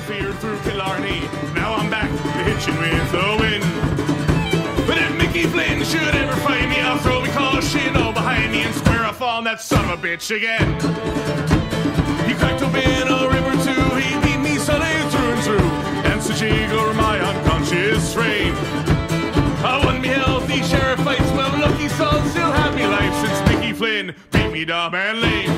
feared through Killarney. Now I'm back to hitching with the wind. But if Mickey Flynn should ever find me, I'll throw me caution all behind me and square off on that son of a bitch again. He cracked open a river too, he beat me solid through and through, and so jiggle my unconscious frame. I won me healthy sheriff fights, well lucky soul still have me life since Mickey Flynn beat me dumb and lame.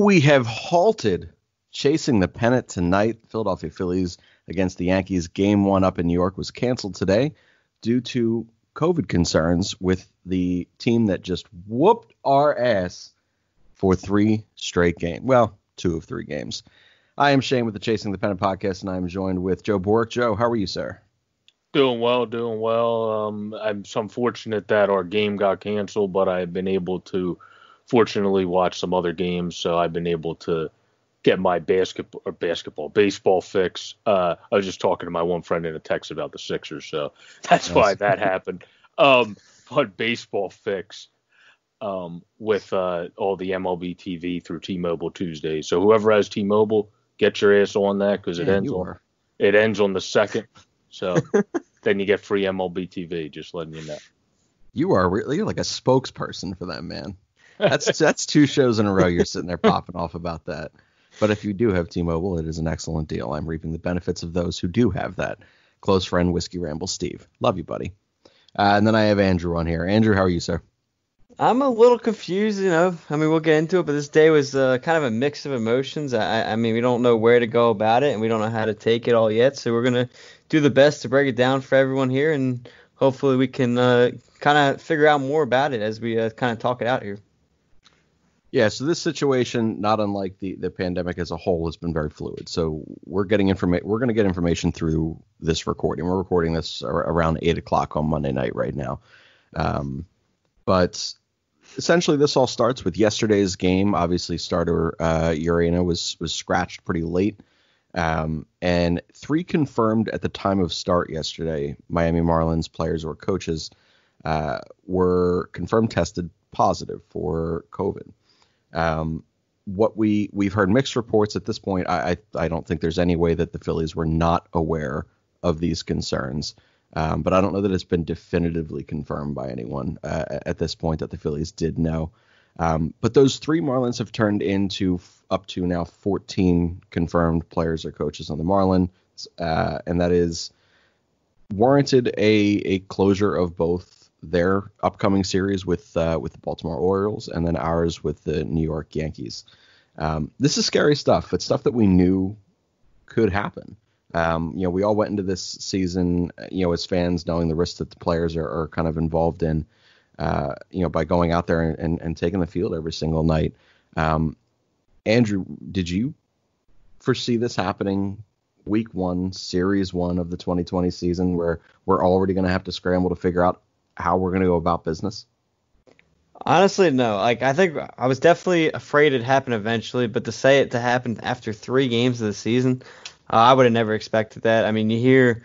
We have halted chasing the pennant tonight. Philadelphia Phillies against the Yankees. Game 1 up in New York was canceled today due to COVID concerns with the team that just whooped our ass for 3 straight games. Well, 2 of 3 games. I am Shane with the Chasing the Pennant podcast, and I am joined with Joe Boric. Joe, how are you, sir? Doing well. I'm fortunate that our game got canceled, but I've been able to fortunately watch some other games, so I've been able to get my baseball fix. I was just talking to my one friend in a text about the Sixers, so that's why that happened. But baseball fix with all the MLB TV through T-Mobile Tuesday. So whoever has T-Mobile, get your ass on that because it ends on the 2nd. So then you get free MLB TV. Just letting you know. You're like a spokesperson for them, man. That's 2 shows in a row you're sitting there popping off about that. But if you do have T-Mobile, it is an excellent deal. I'm reaping the benefits of those who do have that. Close friend, Whiskey Ramble Steve. Love you, buddy. And then I have Andrew on here. Andrew, how are you, sir? I'm a little confused, we'll get into it, but this day was kind of a mix of emotions. I mean, we don't know where to go about it, and we don't know how to take it all yet. So we're going to do the best to break it down for everyone here, and hopefully we can kind of figure out more about it as we kind of talk it out here. Yeah, so this situation, not unlike the pandemic as a whole, has been very fluid. So we're getting we're going to get information through this recording. We're recording this around 8 o'clock on Monday night right now. But essentially, this all starts with yesterday's game. Obviously, starter Urena was scratched pretty late. And 3 confirmed at the time of start yesterday, Miami Marlins players or coaches were confirmed tested positive for COVID. What we've heard mixed reports at this point. I don't think there's any way that the Phillies were not aware of these concerns. But I don't know that it's been definitively confirmed by anyone at this point that the Phillies did know. But those 3 Marlins have turned into up to now 14 confirmed players or coaches on the Marlins. And that is warranted a closure of both their upcoming series with the Baltimore Orioles and then ours with the New York Yankees. This is scary stuff. It's stuff that we knew could happen. We all went into this season, as fans, knowing the risks that the players are kind of involved in, by going out there and taking the field every single night. Andrew, did you foresee this happening week 1, series 1 of the 2020 season, where we're already going to have to scramble to figure out how we're going to go about business? Honestly, no. I think I was definitely afraid it'd happen eventually, but to say it to happen after 3 games of the season, I would have never expected that. I mean, you hear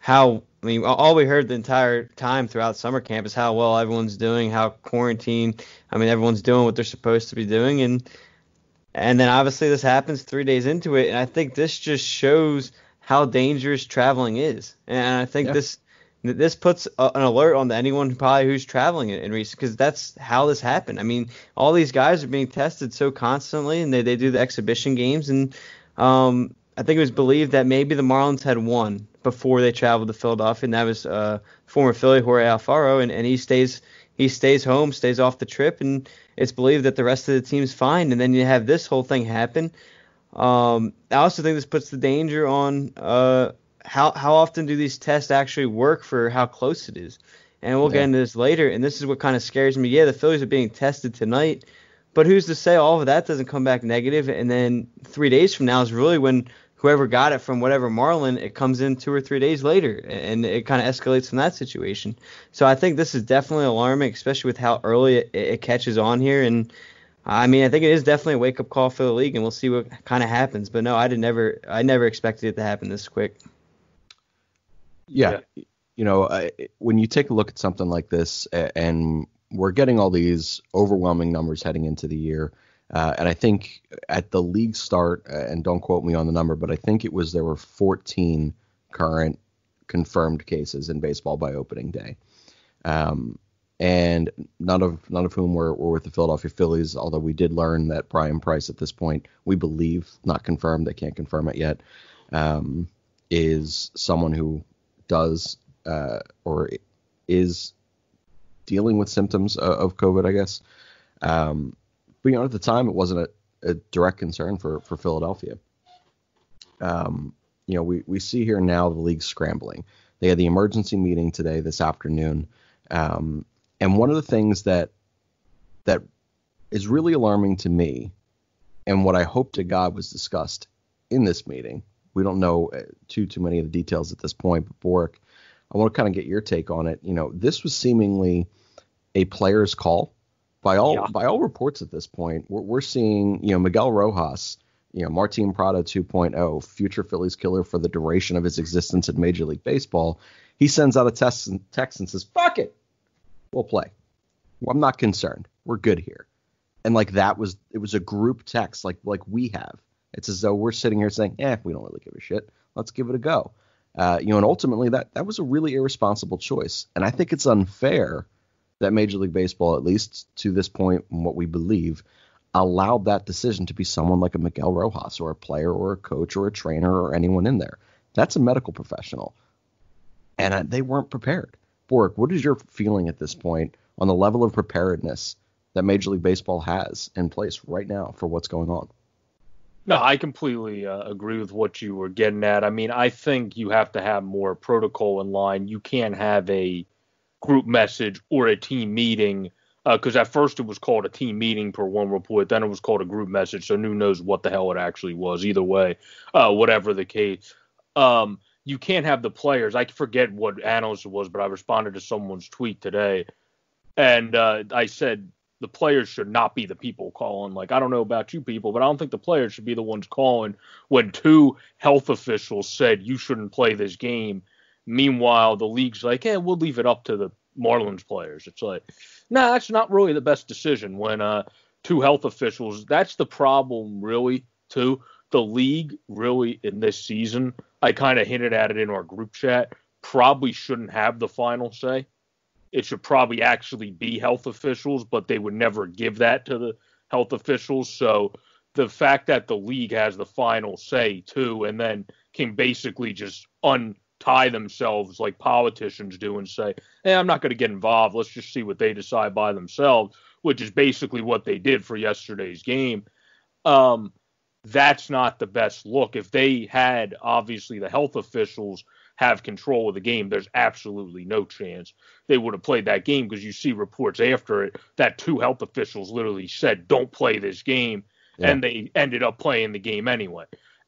all we heard the entire time throughout summer camp is how well everyone's doing, how quarantine, everyone's doing what they're supposed to be doing. And then obviously this happens 3 days into it. And I think this just shows how dangerous traveling is. And I think this puts an alert on anyone who's traveling in recent, because that's how this happened. I mean, all these guys are being tested so constantly, and they do the exhibition games. And I think it was believed that maybe the Marlins had 1 before they traveled to Philadelphia, and that was former Philly Jorge Alfaro, and he stays home, stays off the trip, and it's believed that the rest of the team's fine. And then you have this whole thing happen. I also think this puts the danger on how often do these tests actually work for how close it is. And we'll get into this later, and this is what kind of scares me. Yeah, the Phillies are being tested tonight, but who's to say all of that doesn't come back negative, and then 3 days from now is really when whoever got it from whatever Marlin, it comes in 2 or 3 days later, and it kind of escalates from that situation. So I think this is definitely alarming, especially with how early it catches on here. And I think it is definitely a wake-up call for the league, and we'll see what kind of happens. But no, I never expected it to happen this quick. Yeah. When you take a look at something like this, and we're getting all these overwhelming numbers heading into the year. And I think at the league start, and don't quote me on the number, but I think there were 14 current confirmed cases in baseball by opening day. And none of whom were with the Philadelphia Phillies, although we did learn that Brian Price at this point, we believe, not confirmed, they can't confirm it yet, is someone who does or is dealing with symptoms of COVID, I guess. But, at the time, it wasn't a direct concern for Philadelphia. We see here now the league scrambling. They had the emergency meeting today, this afternoon. And one of the things that is really alarming to me, and what I hope to God was discussed in this meeting, we don't know too many of the details at this point, but Bork, I want to kind of get your take on it. This was seemingly a player's call. By all reports at this point, we're seeing, Miguel Rojas, Martin Prado 2.0, future Phillies killer for the duration of his existence in Major League Baseball. He sends out a text and says, "Fuck it, we'll play. Well, I'm not concerned. We're good here." And it was a group text like we have. It's as though we're sitting here saying, we don't really give a shit. Let's give it a go. And ultimately that was a really irresponsible choice. And I think it's unfair that Major League Baseball, at least to this point, what we believe, allowed that decision to be someone like a Miguel Rojas or a player or a coach or a trainer or anyone in there. That's a medical professional. And they weren't prepared. Bork, what is your feeling at this point on the level of preparedness that Major League Baseball has in place right now for what's going on? No, I completely agree with what you were getting at. I mean, I think you have to have more protocol in line. You can't have a group message or a team meeting, because at first it was called a team meeting per one report, then it was called a group message, so who knows what the hell it actually was. Either way, whatever the case, you can't have the players. I forget what analyst it was, but I responded to someone's tweet today, and I said the players should not be the people calling. I don't know about you people, but I don't think the players should be the ones calling when two health officials said you shouldn't play this game. Meanwhile, the league's like, we'll leave it up to the Marlins players. It's like, that's not really the best decision when two health officials. That's the problem, really, too. The league, really, in this season, I kind of hinted at it in our group chat, probably shouldn't have the final say. It should probably actually be health officials, but they would never give that to the health officials. So the fact that the league has the final say, too, and then can basically just tie themselves like politicians do and say, I'm not going to get involved. Let's just see what they decide by themselves, which is basically what they did for yesterday's game. That's not the best look. If they had, obviously, the health officials have control of the game, there's absolutely no chance they would have played that game, because you see reports after it that two health officials literally said, don't play this game, and they ended up playing the game anyway.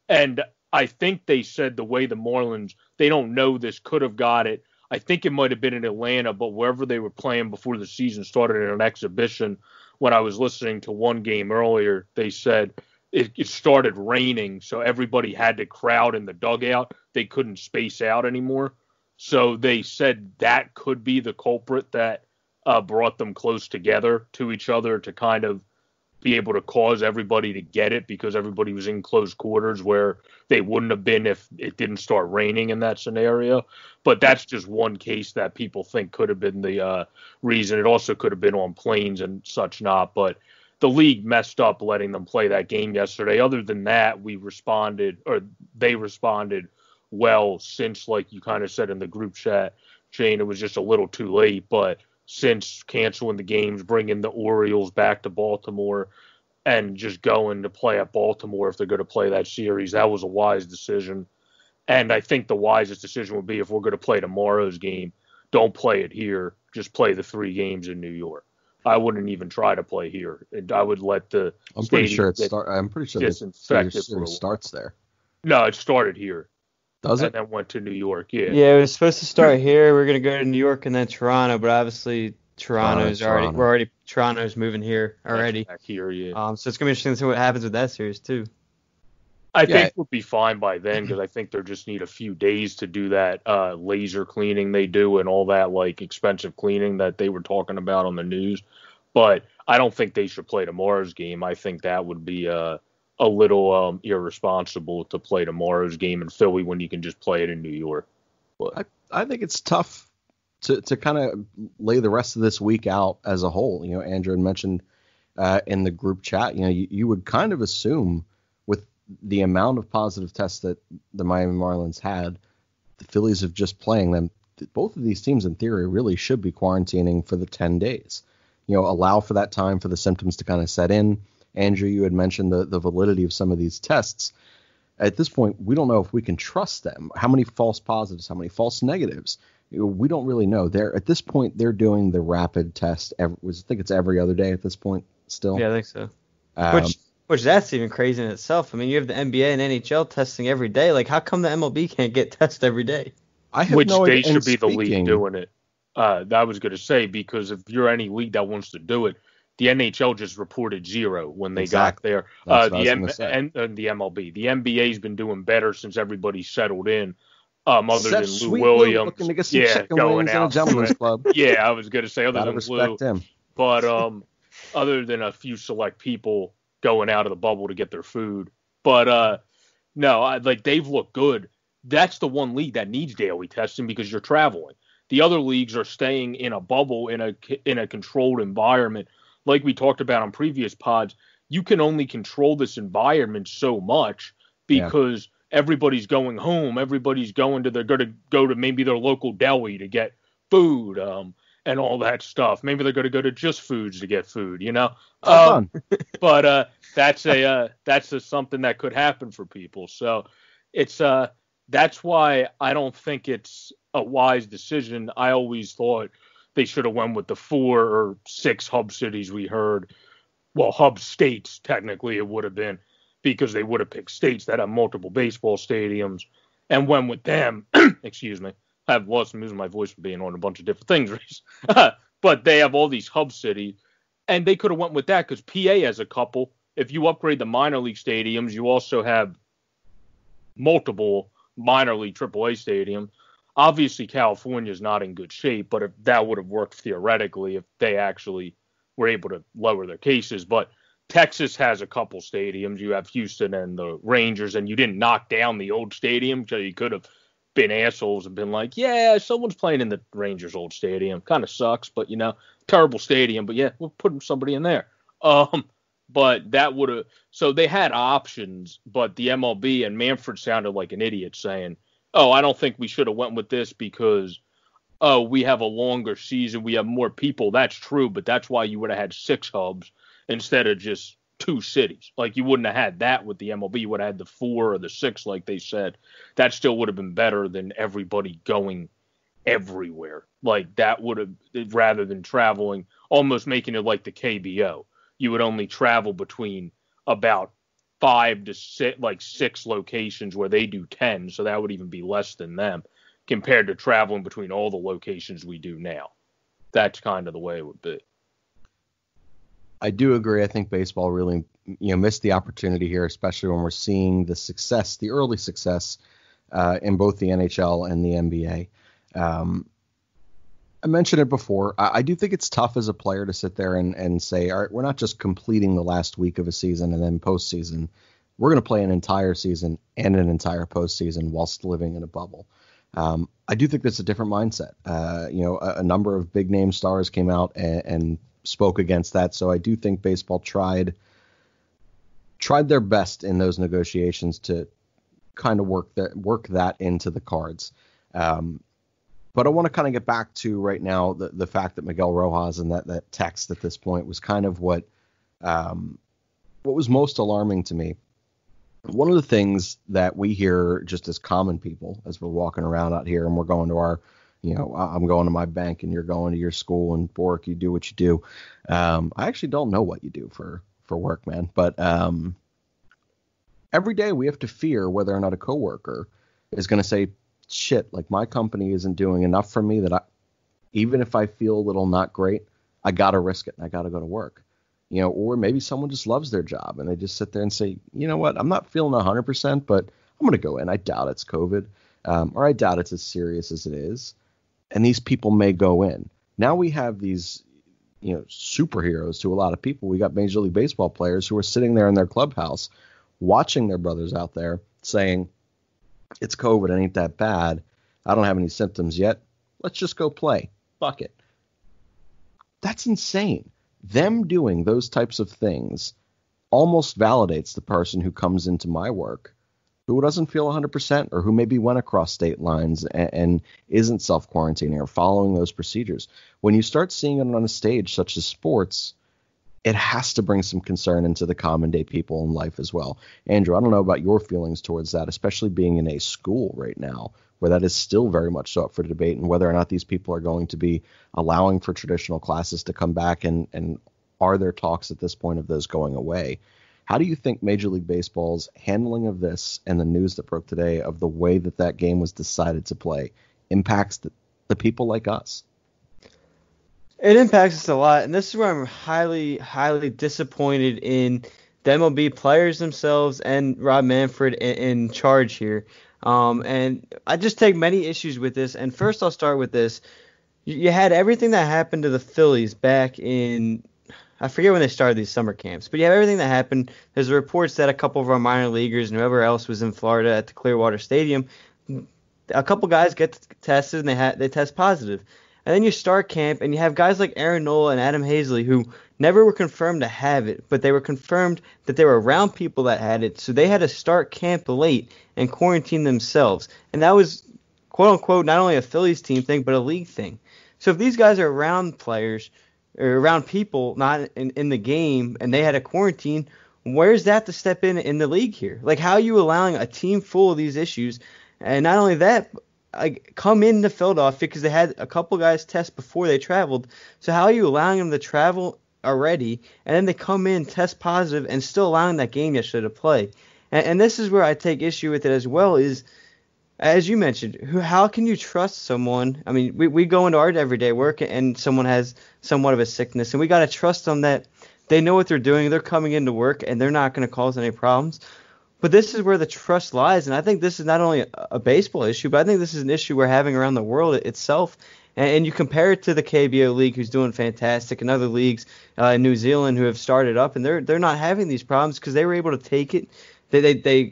And I think they said the way the Marlins, they don't know this, could have got it. I think it might have been in Atlanta, but wherever they were playing before the season started in an exhibition, when I was listening to one game earlier, they said it started raining, so everybody had to crowd in the dugout. They couldn't space out anymore. So they said that could be the culprit that brought them close together to each other to kind of be able to cause everybody to get it, because everybody was in close quarters where they wouldn't have been if it didn't start raining in that scenario. But that's just one case that people think could have been the reason. It also could have been on planes and such not. But the league messed up letting them play that game yesterday. Other than that, they responded well, since, like you kind of said in the group chat, Shane, it was just a little too late. But since canceling the games, bringing the Orioles back to Baltimore, and just going to play at Baltimore if they're going to play that series, that was a wise decision. And I think the wisest decision would be, if we're going to play tomorrow's game, don't play it here. Just play the 3 games in New York. I wouldn't even try to play here. I would let the I'm pretty sure the series starts there. No, it started here. Does it? And then went to New York. Yeah. Yeah, it was supposed to start here. We're gonna go to New York and then Toronto, but obviously Toronto's moving here already. Back here, yeah. So it's gonna be interesting to see what happens with that series too. I think we'll be fine by then because I think they just need a few days to do that laser cleaning they do and all that like expensive cleaning that they were talking about on the news. But I don't think they should play tomorrow's game. I think that would be a little irresponsible to play tomorrow's game in Philly when you can just play it in New York. But I think it's tough to kind of lay the rest of this week out as a whole. You know, Andrew had mentioned in the group chat, you know, you would kind of assume with the amount of positive tests that the Miami Marlins had, the Phillies of just playing them, both of these teams in theory really should be quarantining for the 10 days. You know, allow for that time for the symptoms to kind of set in. Andrew, you had mentioned the validity of some of these tests. At this point, we don't know if we can trust them. How many false positives, how many false negatives? We don't really know. At this point, they're doing the rapid test. I think it's every other day at this point still. Yeah, I think so. Which that's even crazy in itself. I mean, you have the NBA and NHL testing every day. Like, how come the MLB can't get tested every day? I have Which no they idea. should be the league doing it. I was going to say, because if you're any league that wants to do it, the NHL just reported 0 when they got there. The MLB. The NBA's been doing better since everybody settled in. Other than Lou Williams, looking to get some chicken wings in a gentleman's club. Yeah, I was going to say other Gotta than respect Lou, him. but other than a few select people going out of the bubble to get their food. But no, they've looked good. That's the one league that needs daily testing because you're traveling. The other leagues are staying in a bubble in a controlled environment. Like we talked about on previous pods, you can only control this environment so much because everybody's going home. Everybody's going to go to maybe their local deli to get food and all that stuff. Maybe they're going to go to Just Foods to get food, you know. But that's something that could happen for people. So it's that's why I don't think it's a wise decision. I always thought they should have went with the 4 or 6 hub cities we heard. Well, hub states, technically it would have been, because they would have picked states that have multiple baseball stadiums and went with them. Excuse me. I've lost some losing my voice for being on a bunch of different things. But they have all these hub cities, and they could have went with that because PA has a couple. If you upgrade the minor league stadiums, you also have multiple minor league AAA stadiums. Obviously, California is not in good shape, but if that would have worked theoretically if they actually were able to lower their cases. But Texas has a couple stadiums. You have Houston and the Rangers, and you didn't knock down the old stadium, so you could have been assholes and been like, yeah, someone's playing in the Rangers' old stadium. Kind of sucks, but, you know, terrible stadium. But, yeah, we'll put somebody in there. But that would have – so they had options, but the MLB and Manfred sounded like an idiot saying, oh, I don't think we should have went with this because, oh, we have a longer season. We have more people. That's true, but that's why you would have had 6 hubs instead of just 2 cities. Like, you wouldn't have had that with the MLB. You would have had the 4 or the 6, like they said. That still would have been better than everybody going everywhere. Like, that would have, rather than traveling, almost making it like the KBO. You would only travel between about 5 to 6 locations where they do 10, so that would even be less than them compared to traveling between all the locations we do now. That's kind of the way it would be. I do agree. I think baseball really, missed the opportunity here, especially when we're seeing the success, the early success in both the NHL and the NBA. I mentioned it before. I do think it's tough as a player to sit there and say, all right, we're not just completing the last week of a season and then postseason. We're going to play an entire season and an entire postseason whilst living in a bubble. I do think that's a different mindset. A number of big name stars came out and spoke against that. So I do think baseball tried their best in those negotiations to kind of work that into the cards. But I want to kind of get back to right now the fact that Miguel Rojas and that text at this point was kind of what was most alarming to me. One of the things that we hear just as common people as we're walking around out here and we're going to our, I'm going to my bank and you're going to your school and work, you do what you do. I actually don't know what you do for work, man. But every day we have to fear whether or not a coworker is going to say, shit, like my company isn't doing enough for me that even if I feel a little not great, I got to risk it and I got to go to work. or maybe someone just loves their job and they just sit there and say, you know what, I'm not feeling 100%, but I'm going to go in. I doubt it's COVID, or I doubt it's as serious as it is. And these people may go in. Now we have these, superheroes to a lot of people. We got Major League Baseball players who are sitting there in their clubhouse watching their brothers out there saying, it's COVID, it ain't that bad. I don't have any symptoms yet. Let's just go play. Fuck it. That's insane. Them doing those types of things almost validates the person who comes into my work who doesn't feel 100% or who maybe went across state lines and isn't self-quarantining or following those procedures. When you start seeing it on a stage such as sports, it has to bring some concern into the common day people in life as well. Andrew, I don't know about your feelings towards that, especially being in a school right now where that is still very much so up for debate, and whether or not these people are going to be allowing for traditional classes to come back, and are there talks at this point of those going away? How do you think Major League Baseball's handling of this and the news that broke today of the way that game was decided to play impacts the people like us? It impacts us a lot, and this is where I'm highly, highly disappointed in the MLB players themselves and Rob Manfred in charge here. And I just take many issues with this. And first I'll start with this. You had everything that happened to the Phillies back in, I forget when they started these summer camps, but you have everything that happened. There's reports that a couple of our minor leaguers and whoever else was in Florida at the Clearwater Stadium, a couple guys get tested and they test positive. And then you start camp and you have guys like Aaron Nola and Adam Hazley who never were confirmed to have it, but they were confirmed that they were around people that had it. So they had to start camp late and quarantine themselves. And that was, quote unquote, not only a Phillies team thing, but a league thing. So if these guys are around players or around people not in the game and they had a quarantine, where's that to step in the league here? Like, how are you allowing a team full of these issues? And not only that, come into Philadelphia because they had a couple guys test before they traveled. So how are you allowing them to travel already, and then they come in, test positive, and still allowing that game yesterday to play? And this is where I take issue with it as well is, as you mentioned, how can you trust someone? I mean, we go into our everyday work and someone has somewhat of a sickness, and we got to trust them that they know what they're doing. They're coming into work, and they're not going to cause any problems. But this is where the trust lies, and I think this is not only a baseball issue, but I think this is an issue we're having around the world itself. And you compare it to the KBO League, who's doing fantastic, and other leagues in New Zealand who have started up, and they're not having these problems because they were able to take it. They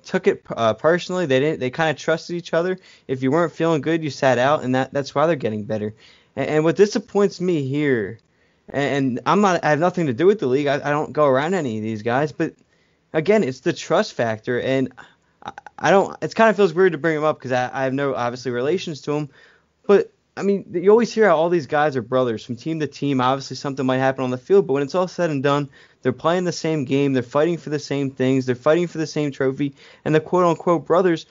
took it personally. They kind of trusted each other. If you weren't feeling good, you sat out, and that's why they're getting better. And what disappoints me here, and I have nothing to do with the league. I don't go around any of these guys, but again, it's the trust factor, and I don't. It kind of feels weird to bring him up because I have no obviously relations to him, but I mean, you always hear how all these guys are brothers from team to team. Obviously, something might happen on the field, but when it's all said and done, they're playing the same game, they're fighting for the same things, they're fighting for the same trophy, and the quote unquote brothers.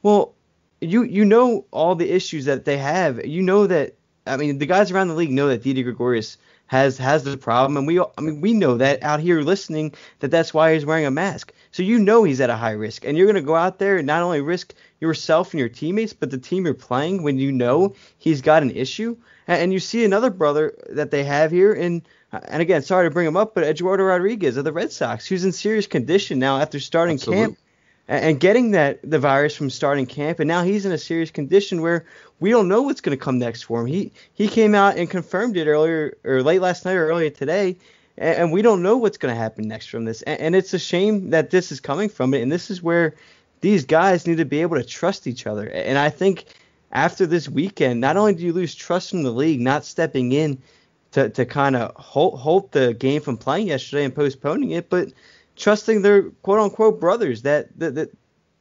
Well, you know all the issues that they have. You know that. I mean, the guys around the league know that Didi Gregorius has the problem, and we know that out here listening that's why he's wearing a mask. So you know he's at a high risk, and you're going to go out there and not only risk yourself and your teammates, but the team you're playing when you know he's got an issue. And you see another brother that they have here, and again, sorry to bring him up, but Eduardo Rodriguez of the Red Sox, who's in serious condition now after starting camp and getting the virus from starting camp, and now he's in a serious condition where we don't know what's going to come next for him. He came out and confirmed it earlier, or late last night or earlier today, and we don't know what's going to happen next from this. And it's a shame that this is coming from it, and this is where these guys need to be able to trust each other. And I think after this weekend, not only do you lose trust from the league not stepping in to kind of halt the game from playing yesterday and postponing it, but trusting their quote-unquote brothers that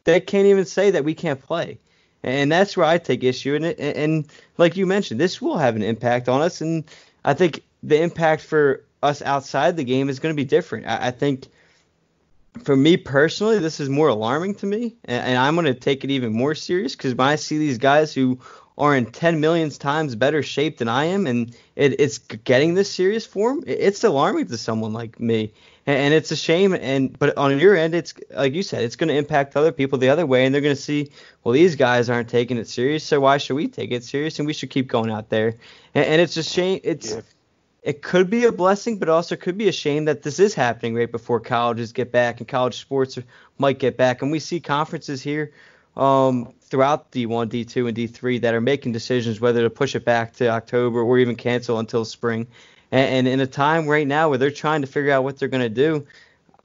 they can't even say that we can't play. And that's where I take issue in it. And like you mentioned, this will have an impact on us. And I think the impact for us outside the game is going to be different. I think for me personally, this is more alarming to me. And I'm going to take it even more serious because when I see these guys who are in 10 million times better shape than I am, and it's getting this serious for them, it's alarming to someone like me. And it's a shame, but on your end, it's like you said, it's going to impact other people the other way, and they're going to see, well, these guys aren't taking it serious, so why should we take it serious? And we should keep going out there. And it's a shame. it could be a blessing, but also could be a shame that this is happening right before colleges get back and college sports might get back. And we see conferences here throughout D1, D2, and D3 that are making decisions whether to push it back to October or even cancel until spring. And in a time right now where they're trying to figure out what they're going to do,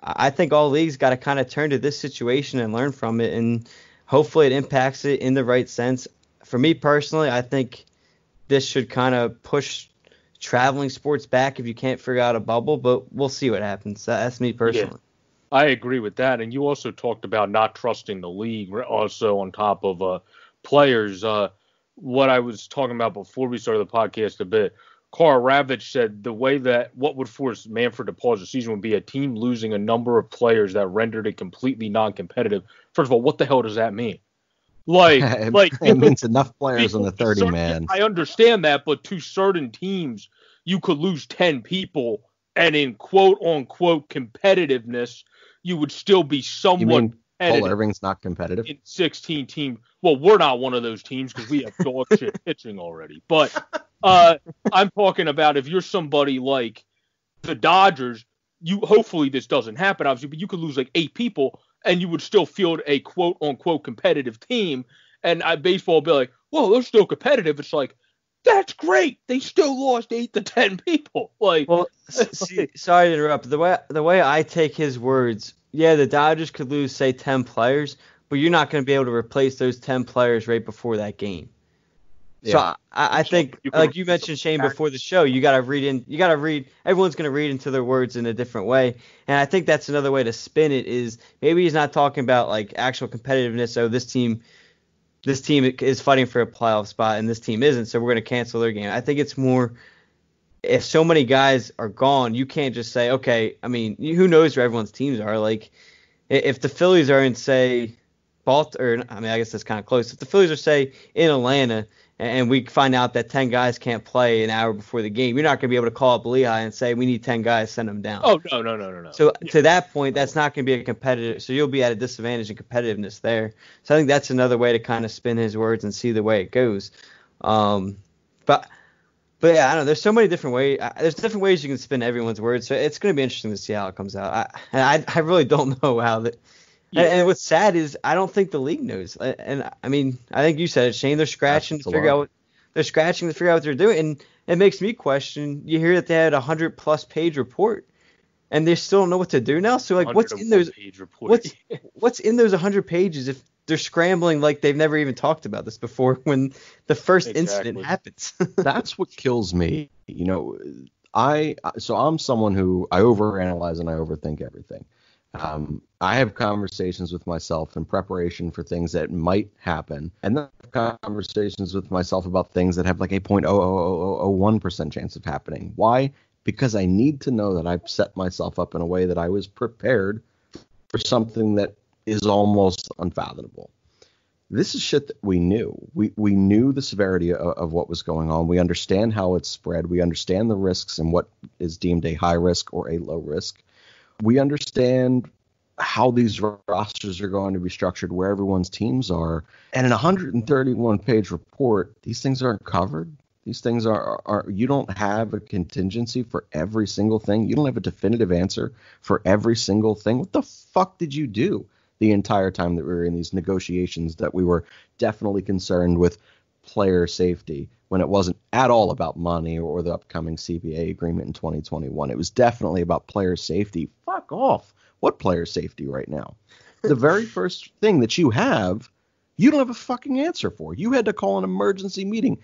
I think all leagues got to kind of turn to this situation and learn from it, and hopefully it impacts it in the right sense. For me personally, I think this should kind of push traveling sports back if you can't figure out a bubble, but we'll see what happens. That's me personally. Yeah, I agree with that. And you also talked about not trusting the league also on top of players. What I was talking about before we started the podcast a bit, Carl Ravitch said the way that what would force Manfred to pause the season would be a team losing a number of players that rendered it completely non-competitive. First of all, what the hell does that mean? It means enough players on the 30 man. I understand that, but to certain teams, you could lose 10 people, and in quote unquote competitiveness, you would still be somewhat. You mean Cole Irving's not competitive in 16 team? Well, we're not one of those teams because we have dog shit pitching already. But I'm talking about if you're somebody like the Dodgers, hopefully this doesn't happen, obviously, but you could lose like 8 people. And you would still field a quote-unquote competitive team. And baseball would be like, well, they're still competitive. It's like, that's great. They still lost 8 to 10 people. Well, see, sorry to interrupt. The way I take his words, yeah, the Dodgers could lose, say, 10 players, but you're not going to be able to replace those 10 players right before that game. Yeah. So I think, like you mentioned, Shane, before the show, you got to read. Everyone's going to read into their words in a different way. And I think that's another way to spin it is maybe he's not talking about like actual competitiveness. So this team is fighting for a playoff spot and this team isn't. So we're going to cancel their game. I think it's more if so many guys are gone, you can't just say, okay, I mean, who knows where everyone's teams are. Like if the Phillies are in, say, Baltimore, I mean, I guess that's kind of close. If the Phillies are, say, in Atlanta, and we find out that 10 guys can't play an hour before the game, you're not going to be able to call up Lehigh and say, we need 10 guys, send them down. Oh, no. So to that point, that's not going to be a competitive. So you'll be at a disadvantage in competitiveness there. So I think that's another way to kind of spin his words and see the way it goes. But yeah, I don't know. There's so many different ways. There's different ways you can spin everyone's words. So it's going to be interesting to see how it comes out. I really don't know how that. Yeah. And what's sad is I don't think the league knows. And I mean, I think you said it, Shane. They're scratching to figure out what they're doing. And it makes me question. You hear that they had a 100+ page report, and they still don't know what to do now. So like, what's in those? What's in those 100 pages if they're scrambling like they've never even talked about this before when the first incident happens? That's what kills me. You know, I'm someone who I overanalyze and I overthink everything. I have conversations with myself in preparation for things that might happen, and then conversations with myself about things that have like a 0.00001% chance of happening. Why? Because I need to know that I've set myself up in a way that I was prepared for something that is almost unfathomable. This is shit that we knew. We knew the severity of what was going on. We understand how it's spread. We understand the risks and what is deemed a high risk or a low risk. We understand how these rosters are going to be structured, where everyone's teams are. And in a 131-page report, these things aren't covered. These things are you don't have a contingency for every single thing. You don't have a definitive answer for every single thing. What the fuck did you do the entire time that we were in these negotiations that we were definitely concerned with player safety when it wasn't at all about money or the upcoming CBA agreement in 2021? It was definitely about player safety. Fuck off. What player safety right now? The very first thing that you don't have a fucking answer for. You had to call an emergency meeting.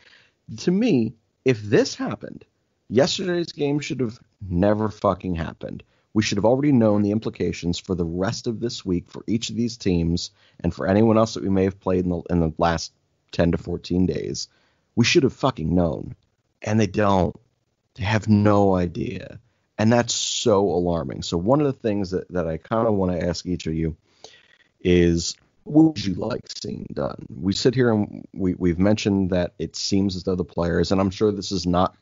To me, if this happened, yesterday's game should have never fucking happened. We should have already known the implications for the rest of this week for each of these teams and for anyone else that we may have played in the last 10 to 14 days. We should have fucking known. And they don't. They have no idea. And that's so alarming. So one of the things that I kind of want to ask each of you is, what would you like seeing done? We sit here and we've mentioned that it seems as though the players, and I'm sure this is not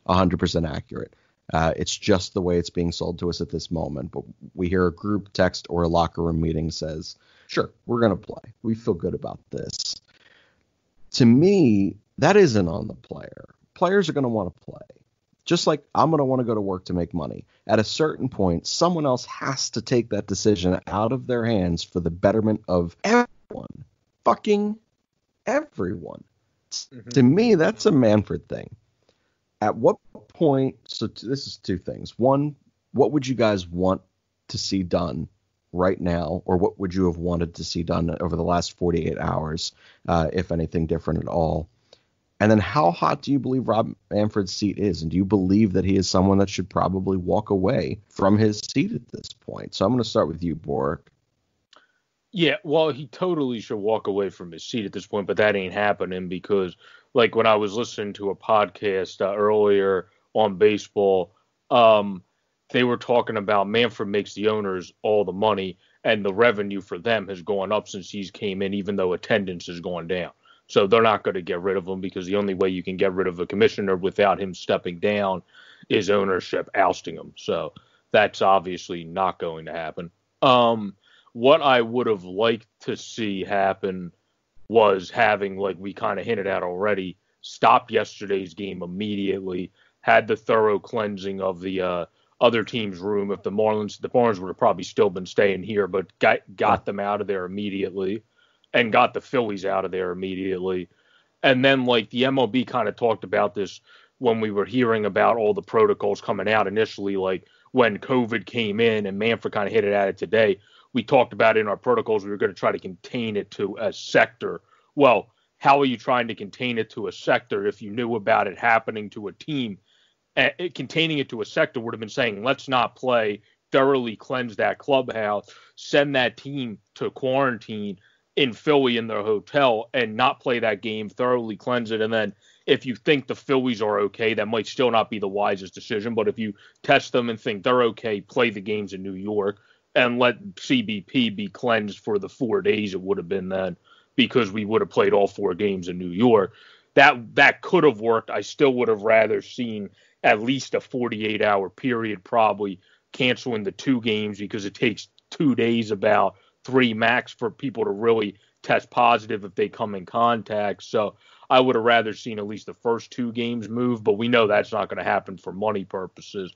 100% accurate, it's just the way it's being sold to us at this moment. But we hear a group text or a locker room meeting says, sure, we're going to play. We feel good about this. To me, that isn't on the player. Players are going to want to play. Just like I'm going to want to go to work to make money. At a certain point, someone else has to take that decision out of their hands for the betterment of everyone. Fucking everyone. Mm-hmm. To me, that's a Manfred thing. At what point, so this is two things. One, what would you guys want to see done right now, or what would you have wanted to see done over the last 48 hours, if anything different at all? And then how hot do you believe Rob Manfred's seat is? And do you believe that he is someone that should probably walk away from his seat at this point? So I'm going to start with you, Bork. Yeah, well, he totally should walk away from his seat at this point, but that ain't happening because, like, when I was listening to a podcast earlier on baseball, they were talking about Manfred makes the owners all the money, and the revenue for them has gone up since he's came in, even though attendance has gone down. So they're not going to get rid of him because the only way you can get rid of a commissioner without him stepping down is ownership ousting him. So that's obviously not going to happen. What I would have liked to see happen was having, like we kind of hinted at already, stop yesterday's game immediately, had the thorough cleansing of the other team's room. If the Marlins would have probably still been staying here, but got them out of there immediately and got the Phillies out of there immediately. And then, like, the MLB kind of talked about this when we were hearing about all the protocols coming out initially, like when COVID came in, and Manfred kind of hit it at it today. We talked about in our protocols, we were going to try to contain it to a sector. Well, how are you trying to contain it to a sector if you knew about it happening to a team? Containing it to a sector would have been saying, let's not play, thoroughly cleanse that clubhouse, send that team to quarantine in Philly in their hotel and not play that game, thoroughly cleanse it. And then if you think the Phillies are okay, that might still not be the wisest decision. But if you test them and think they're okay, play the games in New York and let CBP be cleansed for the 4 days it would have been then, because we would have played all 4 games in New York. That could have worked. I still would have rather seen at least a 48-hour period, probably canceling the 2 games, because it takes 2 days, about 3 max, for people to really test positive if they come in contact. So I would have rather seen at least the first 2 games move, but we know that's not going to happen for money purposes.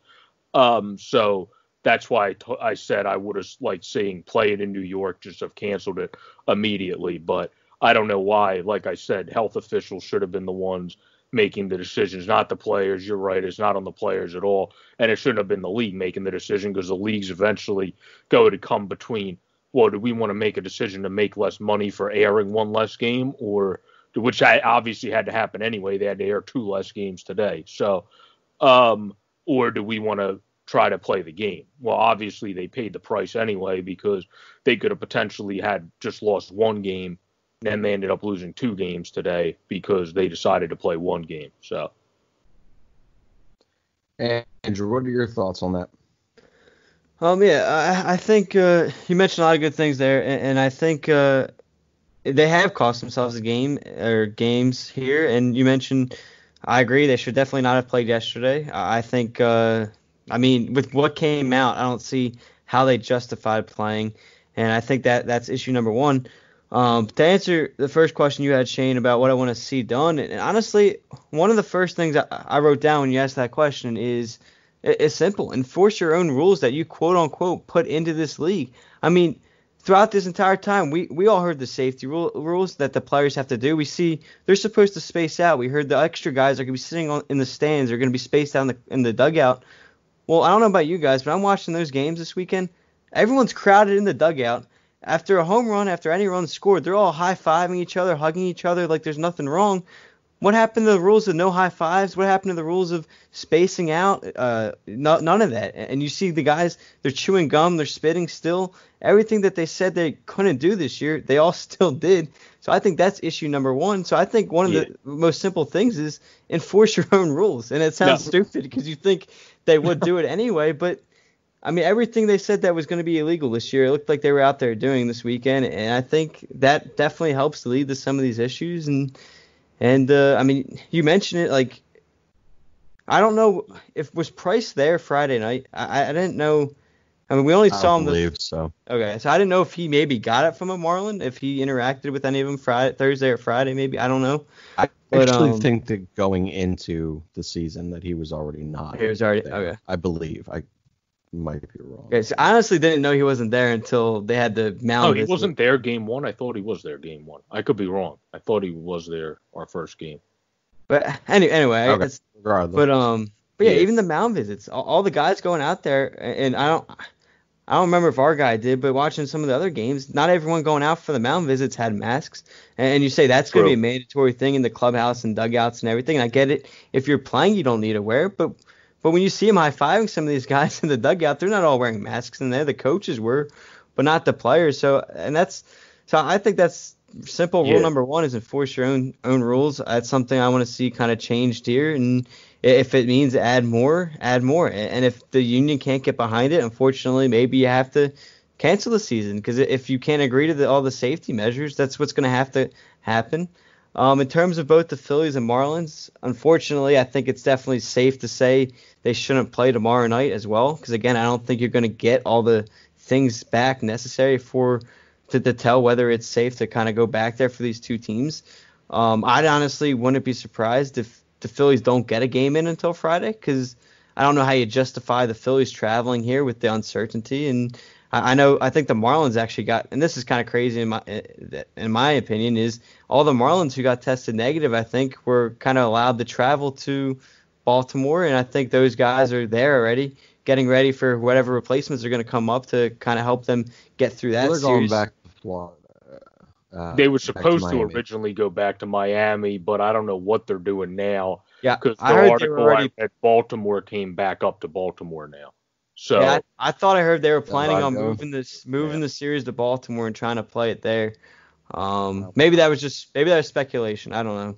So that's why I said I would have liked seeing play it in New York, just have canceled it immediately. But I don't know why. Like I said, health officials should have been the ones making the decisions, not the players. You're right. It's not on the players at all. And it shouldn't have been the league making the decision, because the leagues eventually go to come between, well, do we want to make a decision to make less money for airing 1 less game, or which obviously had to happen anyway. They had to air 2 less games today. So, or do we want to try to play the game? Well, obviously they paid the price anyway, because they could have potentially had just lost 1 game, and then they ended up losing 2 games today because they decided to play 1 game. So, Andrew, what are your thoughts on that? I think you mentioned a lot of good things there, and I think they have cost themselves a game or games here. And you mentioned, I agree, they should definitely not have played yesterday. I think, with what came out, I don't see how they justified playing, and I think that's issue number 1. To answer the first question you had, Shane, about what I want to see done, and honestly, one of the first things I wrote down when you asked that question is, it's simple. Enforce your own rules that you quote unquote put into this league. I mean, throughout this entire time, we all heard the safety rules that the players have to do. We see they're supposed to space out. We heard the extra guys are going to be sitting in the stands. They're going to be spaced out in the dugout. Well, I don't know about you guys, but I'm watching those games this weekend. Everyone's crowded in the dugout. After a home run, after any run scored, they're all high-fiving each other, hugging each other like there's nothing wrong. What happened to the rules of no high fives? What happened to the rules of spacing out? None of that. And you see the guys, they're chewing gum, they're spitting still. Everything that they said they couldn't do this year, they all still did. So I think that's issue number 1. So I think one of the most simple things is enforce your own rules. And it sounds stupid because you think they would do it anyway. But, I mean, everything they said that was going to be illegal this year, it looked like they were out there doing this weekend. And I think that definitely helps to lead to some of these issues. And you mentioned it, like, I don't know if was Price there Friday night. I didn't know I mean, we only I saw him believe so. Okay, so I didn't know if he maybe got it from a Marlin, if he interacted with any of them Thursday or Friday, maybe. I don't know. I But actually think that going into the season that he was already not he was already there. okay. I believe. I might be wrong. Okay, so I honestly didn't know he wasn't there until they had the mound Oh, he visit. wasn't there game one? I thought he was there game one. I could be wrong. I thought he was there our first game. But anyway, Okay, regardless. But yeah, Yeah. even the mound visits, all the guys going out there, and I don't remember if our guy did, but watching some of the other games, not everyone going out for the mound visits had masks. And you say that's going to be a mandatory thing in the clubhouse and dugouts and everything. And I get it. If you're playing, you don't need to wear it. But when you see them high-fiving some of these guys in the dugout, they're not all wearing masks in there. The coaches were, but not the players. So I think that's simple. Rule number one is enforce your own rules. That's something I want to see kind of changed here. And if it means add more, add more. And if the union can't get behind it, unfortunately, maybe you have to cancel the season. Because if you can't agree to all the safety measures, that's what's going to have to happen. In terms of both the Phillies and Marlins, unfortunately, I think it's definitely safe to say they shouldn't play tomorrow night as well. Because, again, I don't think you're going to get all the things back necessary to tell whether it's safe to kind of go back there for these two teams. I honestly wouldn't be surprised if the Phillies don't get a game in until Friday, because I don't know how you justify the Phillies traveling here with the uncertainty. And I think the Marlins actually got, and this is kind of crazy in my opinion, is all the Marlins who got tested negative, I think, were kind of allowed to travel to Baltimore, and I think those guys are there already, getting ready for whatever replacements are going to come up to kind of help them get through that They're series. going back to Florida. They were supposed to to originally go back to Miami, but I don't know what they're doing now. Yeah, because the I heard article I read, Baltimore came back up to Baltimore now. So yeah, I thought I heard they were planning on Chicago. moving the series to Baltimore and trying to play it there. Maybe that was speculation. I don't know.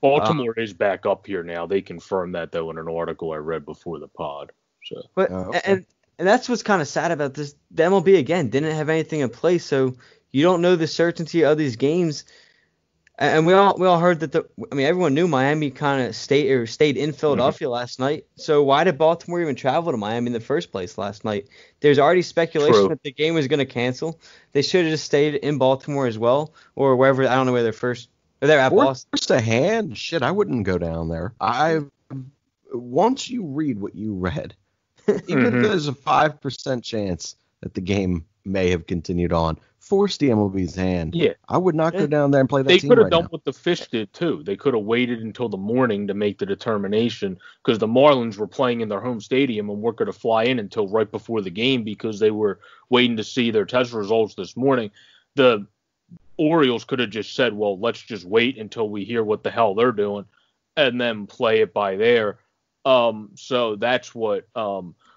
Baltimore is back up here now. They confirmed that though in an article I read before the pod. So But and that's what's kind of sad about this. The MLB again didn't have anything in place, so you don't know the certainty of these games. And we all heard that everyone knew Miami kind of stayed in Philadelphia last night. So why did Baltimore even travel to Miami in the first place last night? There's already speculation that the game was going to cancel. They should have just stayed in Baltimore as well, or wherever. I don't know where they're at Boston. Force a hand. Shit, I wouldn't go down there. Once you read what you read, even if there's a 5% chance that the game may have continued on, force the MLB's hand. Yeah. I would not go down there and play that They team could have right done now. what the Fish did too. They could have waited until the morning to make the determination, because the Marlins were playing in their home stadium and weren't going to fly in until right before the game because they were waiting to see their test results this morning. The Orioles could have just said, well, let's just wait until we hear what the hell they're doing and then play it by there. So that's what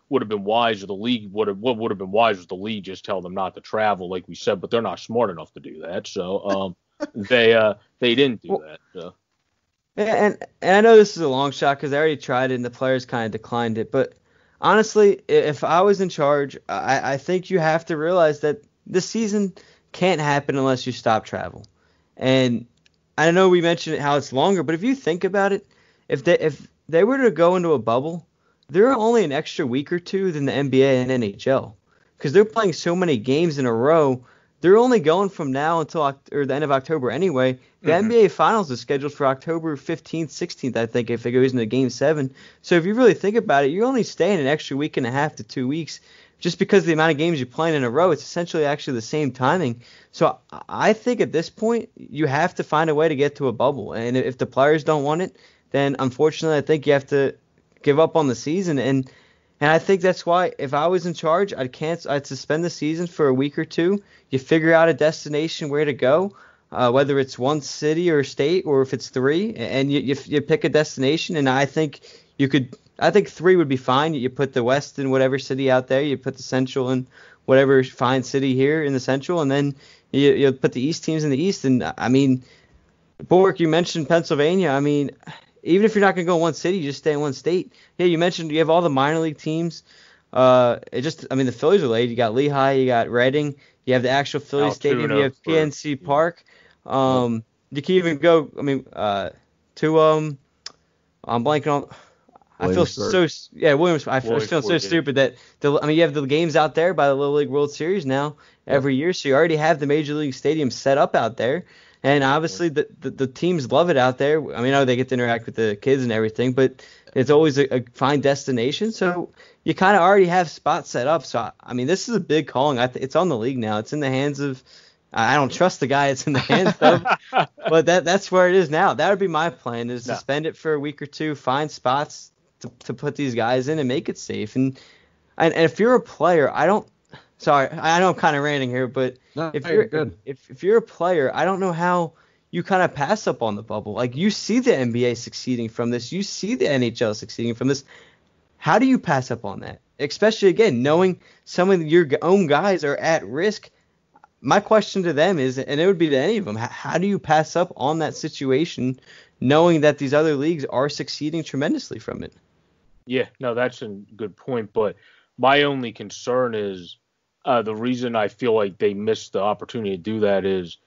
would have been wise. Or the league what would have been wise was the league just tell them not to travel, like we said, but they're not smart enough to do that. So they didn't do that. So. And I know this is a long shot because they already tried it and the players kind of declined it. But honestly, if I was in charge, I think you have to realize that this season can't happen unless you stop travel. And I know we mentioned how it's longer, but if you think about it, if they were to go into a bubble, they're only an extra week or two than the NBA and NHL, because they're playing so many games in a row. They're only going from now until the end of October anyway. The NBA Finals is scheduled for October 15th, 16th, I think, if it goes into Game 7. So if you really think about it, you're only staying an extra week and a half to 2 weeks. Just because of the amount of games you're playing in a row, it's essentially actually the same timing. So I think at this point, you have to find a way to get to a bubble. And if the players don't want it, then unfortunately I think you have to give up on the season. And I think that's why if I was in charge, I'd suspend the season for a week or two. You figure out a destination where to go, whether it's one city or state or if it's three, and you pick a destination. And I think 3 would be fine. You put the West in whatever city out there. You put the Central in whatever fine city here in the Central, and then you put the East teams in the East. And I mean, Bulwark, you mentioned Pennsylvania. I mean, even if you're not going to go in one city, you just stay in one state. Yeah, you mentioned you have all the minor league teams. The Phillies are late. You got Lehigh, you got Reading, you have the actual Phillies stadium, you have PNC Park. You can even go. I'm blanking on. I feel so Williamsburg. I feel so Williamsburg, stupid that you have the games out there by the Little League World Series now every year, so you already have the Major League Stadium set up out there, and obviously the teams love it out there. I know they get to interact with the kids and everything, but it's always a fine destination, so you kind of already have spots set up. So this is a big calling. It's on the league now. It's in the hands of. I don't trust the guy it's in the hands of, but that's where it is now. That would be my plan: is suspend it for a week or two, find spots to put these guys in and make it safe. And if you're a player, sorry, I know I'm kind of ranting here, but if you're a player, I don't know how you kind of pass up on the bubble. Like, you see the NBA succeeding from this, you see the NHL succeeding from this. How do you pass up on that? Especially, again, knowing some of your own guys are at risk. My question to them is, and it would be to any of them, how do you pass up on that situation knowing that these other leagues are succeeding tremendously from it? Yeah, no, that's a good point. But my only concern is the reason I feel like they missed the opportunity to do that is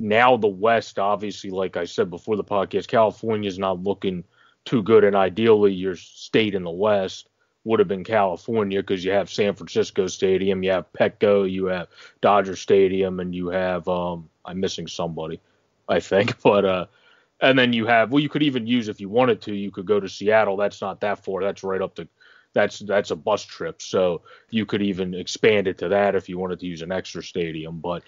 now the West, obviously, like I said before the podcast, California's not looking too good. And ideally, your state in the West would have been California, because you have San Francisco Stadium, you have Petco, you have Dodger Stadium, and you have I'm missing somebody, I think, but and then you have, well, you could even use, if you wanted to, you could go to Seattle. That's not that far. That's right up to, that's a bus trip. So you could even expand it to that if you wanted to use an extra stadium. But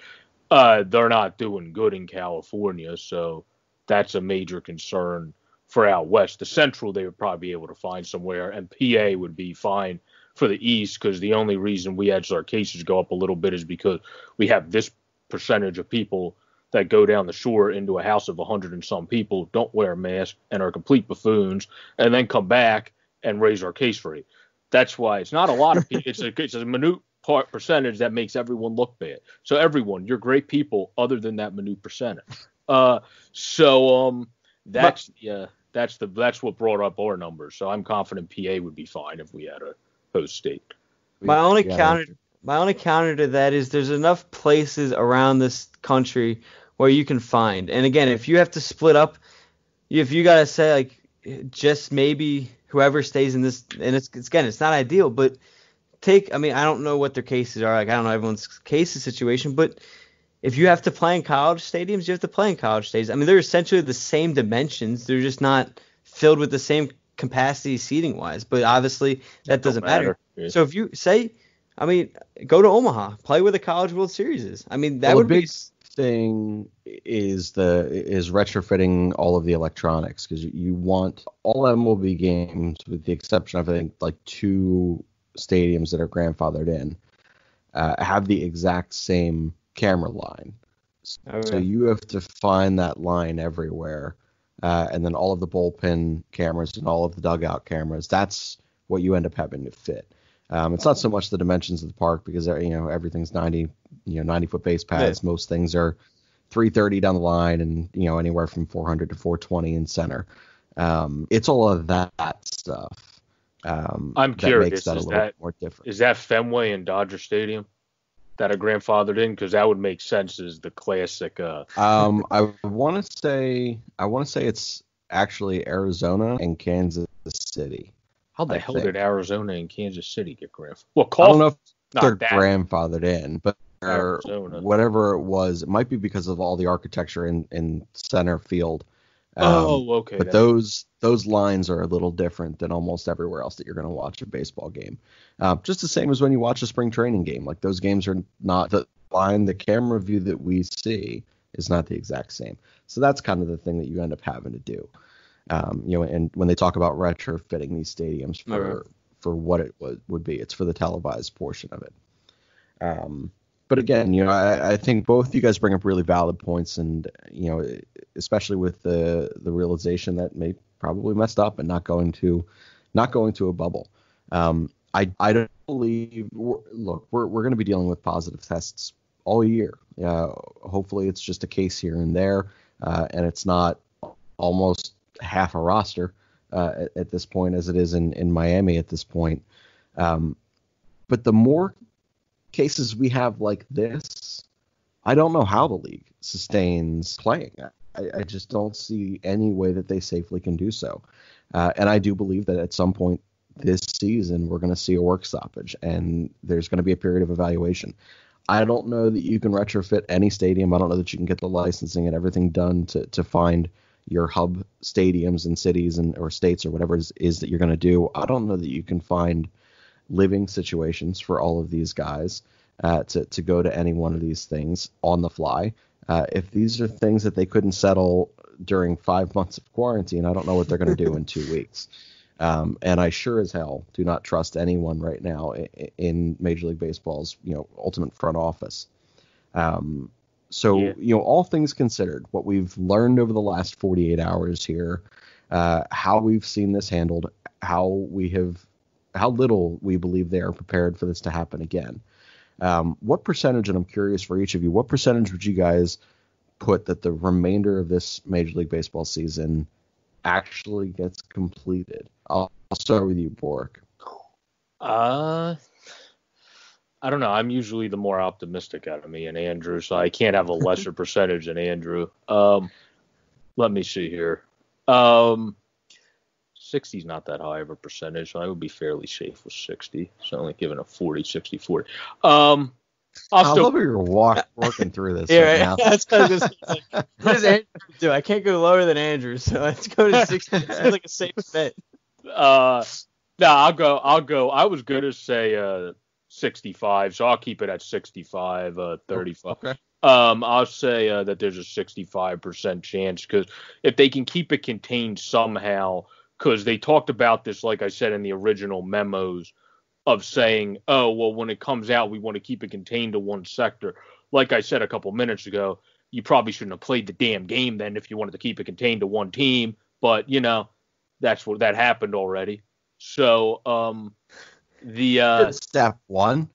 they're not doing good in California, so that's a major concern for out west. The Central, they would probably be able to find somewhere, and PA would be fine for the East, because the only reason we had our cases go up a little bit is because we have this percentage of people that go down the shore into a house of 100 and some people, don't wear a mask, and are complete buffoons, and then come back and raise our case rate. That's why it's not a lot of people. It's a minute percentage that makes everyone look bad. So everyone, you're great people other than that minute percentage. That's what brought up our numbers. So I'm confident PA would be fine if we had a host state. My only counter to that is there's enough places around this country where you can find. And again, if you have to split up, if you gotta say, like, just maybe whoever stays in this, and it's not ideal, but I don't know what their cases are. Like, I don't know everyone's cases situation, but if you have to play in college stadiums, you have to play in college stadiums. They're essentially the same dimensions. They're just not filled with the same capacity seating wise, but obviously that doesn't matter. Yeah. So if you say, go to Omaha, play where the College World Series is. That would be thing is retrofitting all of the electronics, because you want all MLB games, with the exception of, I think, like 2 stadiums that are grandfathered in, have the exact same camera line. So you have to find that line everywhere, and then all of the bullpen cameras and all of the dugout cameras. That's what you end up having to fit. It's not so much the dimensions of the park, because everything's 90-foot base paths. Yeah. Most things are 330 down the line, and anywhere from 400 to 420 in center. It's all of that stuff. I'm curious. That makes that a little more different. Is that Fenway and Dodger Stadium that are grandfathered in? Because that would make sense as the classic. I want to say it's actually Arizona and Kansas City. How the hell did Arizona and Kansas City get grandfathered? Well, I don't know if they're grandfathered in, but whatever it was, it might be because of all the architecture in center field. Okay. But those lines are a little different than almost everywhere else that you're going to watch a baseball game. Just the same as when you watch a spring training game. Like, those games are not the line, the camera view that we see is not the exact same. So that's kind of the thing that you end up having to do. And when they talk about retrofitting these stadiums for what it would be, it's for the televised portion of it. But again, I think both you guys bring up really valid points, and especially with the realization that may probably messed up and not going to a bubble. I don't believe. Look, we're going to be dealing with positive tests all year. Hopefully, it's just a case here and there, and it's not almost half a roster at this point, as it is in Miami at this point. But the more cases we have like this, I don't know how the league sustains playing. I just don't see any way that they safely can do so. And I do believe that at some point this season we're going to see a work stoppage, and there's going to be a period of evaluation. I don't know that you can retrofit any stadium. I don't know that you can get the licensing and everything done to find your hub stadiums in cities or states or whatever it is that you're going to do. I don't know that you can find living situations for all of these guys to go to any one of these things on the fly. If these are things that they couldn't settle during 5 months of quarantine, I don't know what they're going to do in 2 weeks. And I sure as hell do not trust anyone right now in Major League Baseball's ultimate front office. All things considered, what we've learned over the last 48 hours here, how we've seen this handled, how little we believe they are prepared for this to happen again. What percentage, and I'm curious for each of you, what percentage would you guys put that the remainder of this Major League Baseball season actually gets completed? I'll start with you, Bork. I don't know. I'm usually the more optimistic out of me and Andrew, so I can't have a lesser percentage than Andrew. Let me see here. 60 is not that high of a percentage, so I would be fairly safe with 60. So only giving a 40, 60, 40. I love you're working through this right now. That's what does Andrew do? I can't go lower than Andrew, so let's go to 60. It seems like a safe bet. No, I'll go. I was going to say 65, so I'll keep it at 65, 35. Okay. I'll say that there's a 65% chance, because if they can keep it contained somehow, because they talked about this, like I said, in the original memos of saying, oh, well, when it comes out, we want to keep it contained to one sector. Like I said a couple minutes ago, you probably shouldn't have played the damn game then if you wanted to keep it contained to one team. But, that happened already. So, step one.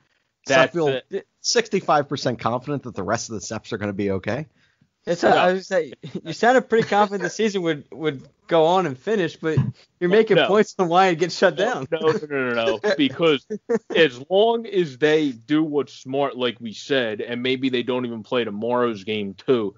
So I feel 65% confident that the rest of the steps are going to be okay. I was say you sounded pretty confident the season would go on and finish, but you're making points on why it gets shut down. No. Because as long as they do what's smart, like we said, and maybe they don't even play tomorrow's game too,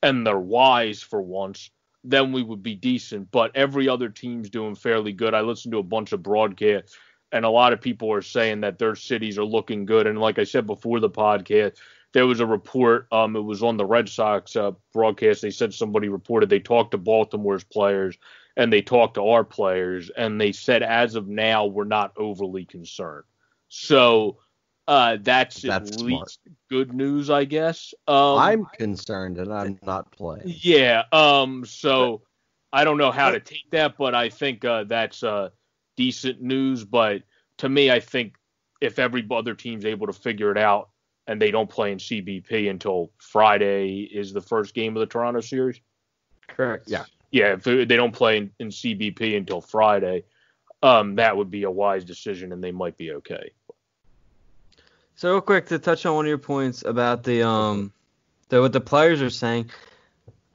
and they're wise for once, then we would be decent. But every other team's doing fairly good. I listened to a bunch of broadcasts, and a lot of people are saying that their cities are looking good. And like I said before the podcast, there was a report, it was on the Red Sox broadcast. They said somebody reported they talked to Baltimore's players and they talked to our players, and they said as of now we're not overly concerned. So that's at least smart. Good news, I guess. I'm concerned and I'm not playing. Yeah. So I don't know how to take that, but I think that's decent news. But to me, I think if every other team's able to figure it out, and they don't play in CBP until Friday is the first game of the Toronto series. Correct. Yeah. Yeah. If they don't play in CBP until Friday, that would be a wise decision, and they might be okay. So real quick to touch on one of your points about what the players are saying.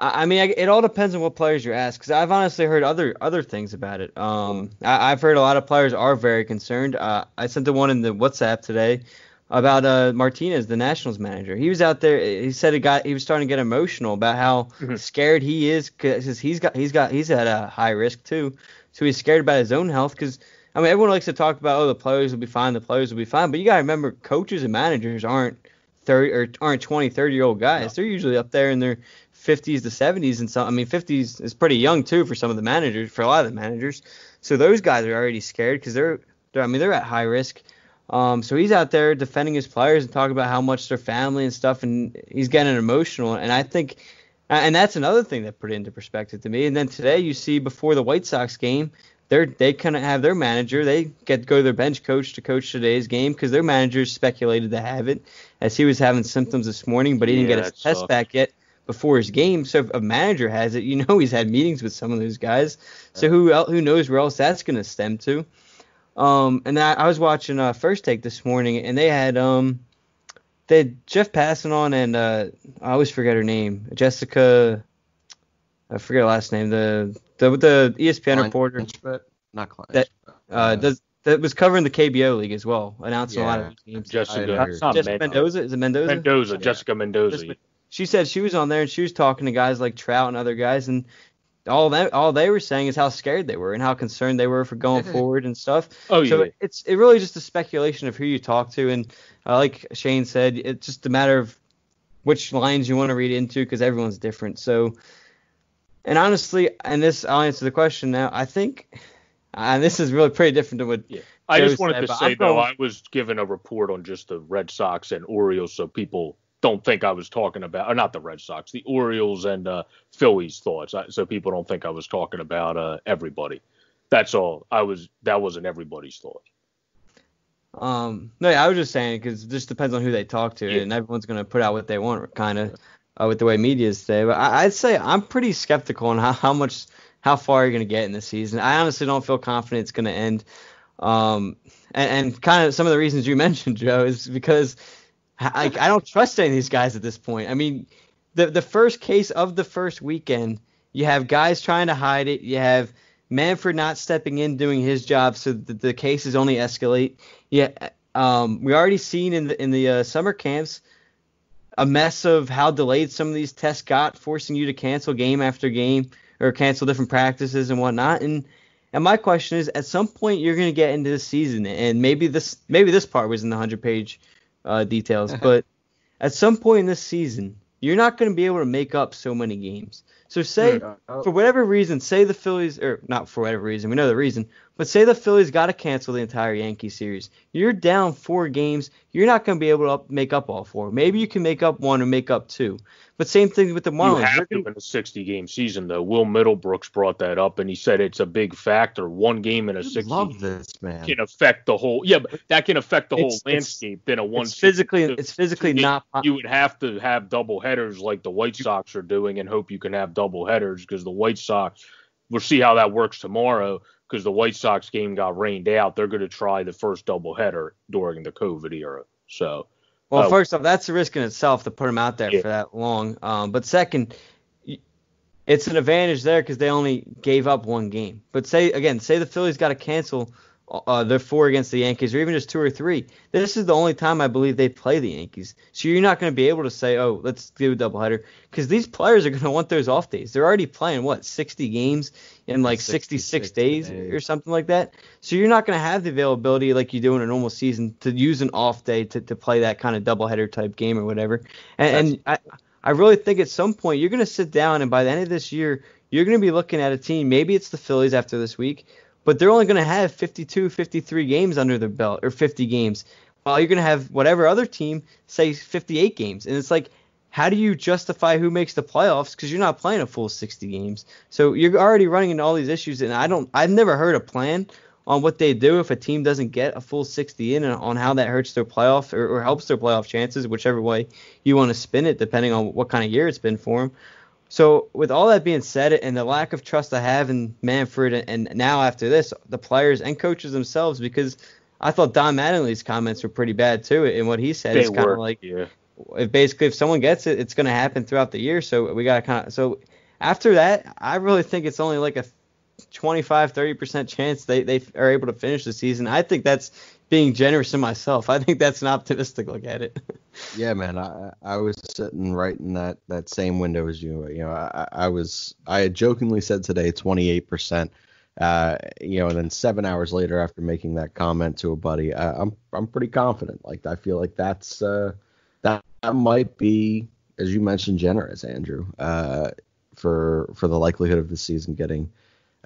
It all depends on what players you ask, because I've honestly heard other things about it. I've heard a lot of players are very concerned. I sent the one in the WhatsApp today about Martinez, the Nationals manager. He was out there. He said he was starting to get emotional about how scared he is, because he's at a high risk too. So he's scared about his own health, because everyone likes to talk about, the players will be fine, but you gotta remember, coaches and managers aren't 20, 30-year-old guys. No. They're usually up there in their 50s to 70s, and 50s is pretty young too for some of the managers, for a lot of the managers. So those guys are already scared because they're at high risk. So he's out there defending his players and talking about how much their family and stuff, and he's getting emotional. And I think, and that's another thing that put it into perspective to me. And then today you see before the White Sox game, they kind of have their manager. They go to their bench coach to coach today's game, because their manager speculated to have it, as he was having symptoms this morning, but he didn't get his test back yet before his game. So if a manager has it, he's had meetings with some of those guys. So who knows where else that's going to stem to. And I was watching First Take this morning, and they had Jeff Passan and I always forget her name, Jessica. I forget her last name. The ESPN reporter. Not Klein. That was covering the KBO league as well, announcing a lot of games. Jessica Mendoza. Is it Mendoza? Mendoza. Yeah. Jessica Mendoza. She said she was on there and she was talking to guys like Trout and other guys, and all they were saying is how scared they were and how concerned they were for going forward and stuff. Oh, so yeah. It really just a speculation of who you talk to, and like Shane said, it's just a matter of which lines you want to read into because everyone's different. So, and honestly, I'll answer the question now. I think, and this is really pretty different than what. Yeah. I Joe just wanted said, to say, though, I was given a report on just the Red Sox and Orioles, so people don't think I was talking about, or not the Red Sox, the Orioles and Phillies thoughts, so people don't think I was talking about everybody. That's all. That wasn't everybody's thought. No, yeah, I was just saying because it just depends on who they talk to, and everyone's going to put out what they want, kind of, with the way media is today. But I'd say I'm pretty skeptical on how far you're going to get in the season. I honestly don't feel confident it's going to end. And kind of some of the reasons you mentioned, Joe, is because I don't trust any of these guys at this point. I mean, the first case of the first weekend, you have guys trying to hide it. You have Manfred not stepping in, doing his job, so the cases only escalate. Yeah, we already seen in the summer camps a mess of how delayed some of these tests got, forcing you to cancel game after game or cancel different practices and whatnot. And my question is, at some point you're going to get into the season, and maybe this part was in the 100-page details, but at some point in this season, you're not going to be able to make up so many games. So say, for whatever reason, say the Phillies, or not for whatever reason, we know the reason, but say the Phillies got to cancel the entire Yankee series. You're down 4 games. You're not going to be able to make up all 4. Maybe you can make up 1 or make up 2. But same thing with the Marlins. You have to in a 60-game season, though. Will Middlebrooks brought that up, and he said it's a big factor. 1 game in a 60 love this, man. Can affect the whole. Yeah, but that can affect the whole landscape. Then it's physically not. You would have to have double headers like the White Sox are doing, and hope you can have double headers because the White Sox. We'll see how that works tomorrow because the White Sox game got rained out. They're going to try the first doubleheader during the COVID era. So, well, first off, that's a risk in itself to put them out there for that long. But second, it's an advantage there because they only gave up 1 game. But say the Phillies got to cancel their 4 against the Yankees, or even just 2 or 3. This is the only time I believe they play the Yankees. So you're not going to be able to say, oh, let's do a doubleheader, because these players are going to want those off days. They're already playing 60 games in like 66 days or something like that. So you're not going to have the availability like you do in a normal season to use an off day to play that kind of doubleheader type game or whatever. And I really think at some point you're going to sit down, and by the end of this year, you're going to be looking at a team. Maybe it's the Phillies after this week, but they're only going to have 52, 53 games under their belt, or 50 games, while you're going to have whatever other team say 58 games. And it's like, how do you justify who makes the playoffs? Because you're not playing a full 60 games. So you're already running into all these issues, and I've never heard a plan on what they do if a team doesn't get a full 60 in, and on how that hurts their playoff or helps their playoff chances, whichever way you want to spin it, depending on what kind of year it's been for them. So with all that being said, and the lack of trust I have in Manfred, and now after this, the players and coaches themselves, because I thought Don Mattingly's comments were pretty bad too, and what he said is kind of like, if someone gets it, it's going to happen throughout the year. So we got to so after that, I really think it's only like a 25-30% chance they are able to finish the season. I think that's being generous to myself. I think that's an optimistic look at it. Yeah, man, I was sitting right in that same window as you. You know, I had jokingly said today 28%. You know, and then 7 hours later, after making that comment to a buddy, I'm pretty confident. Like, I feel like that might be, as you mentioned, generous, Andrew, for the likelihood of the season getting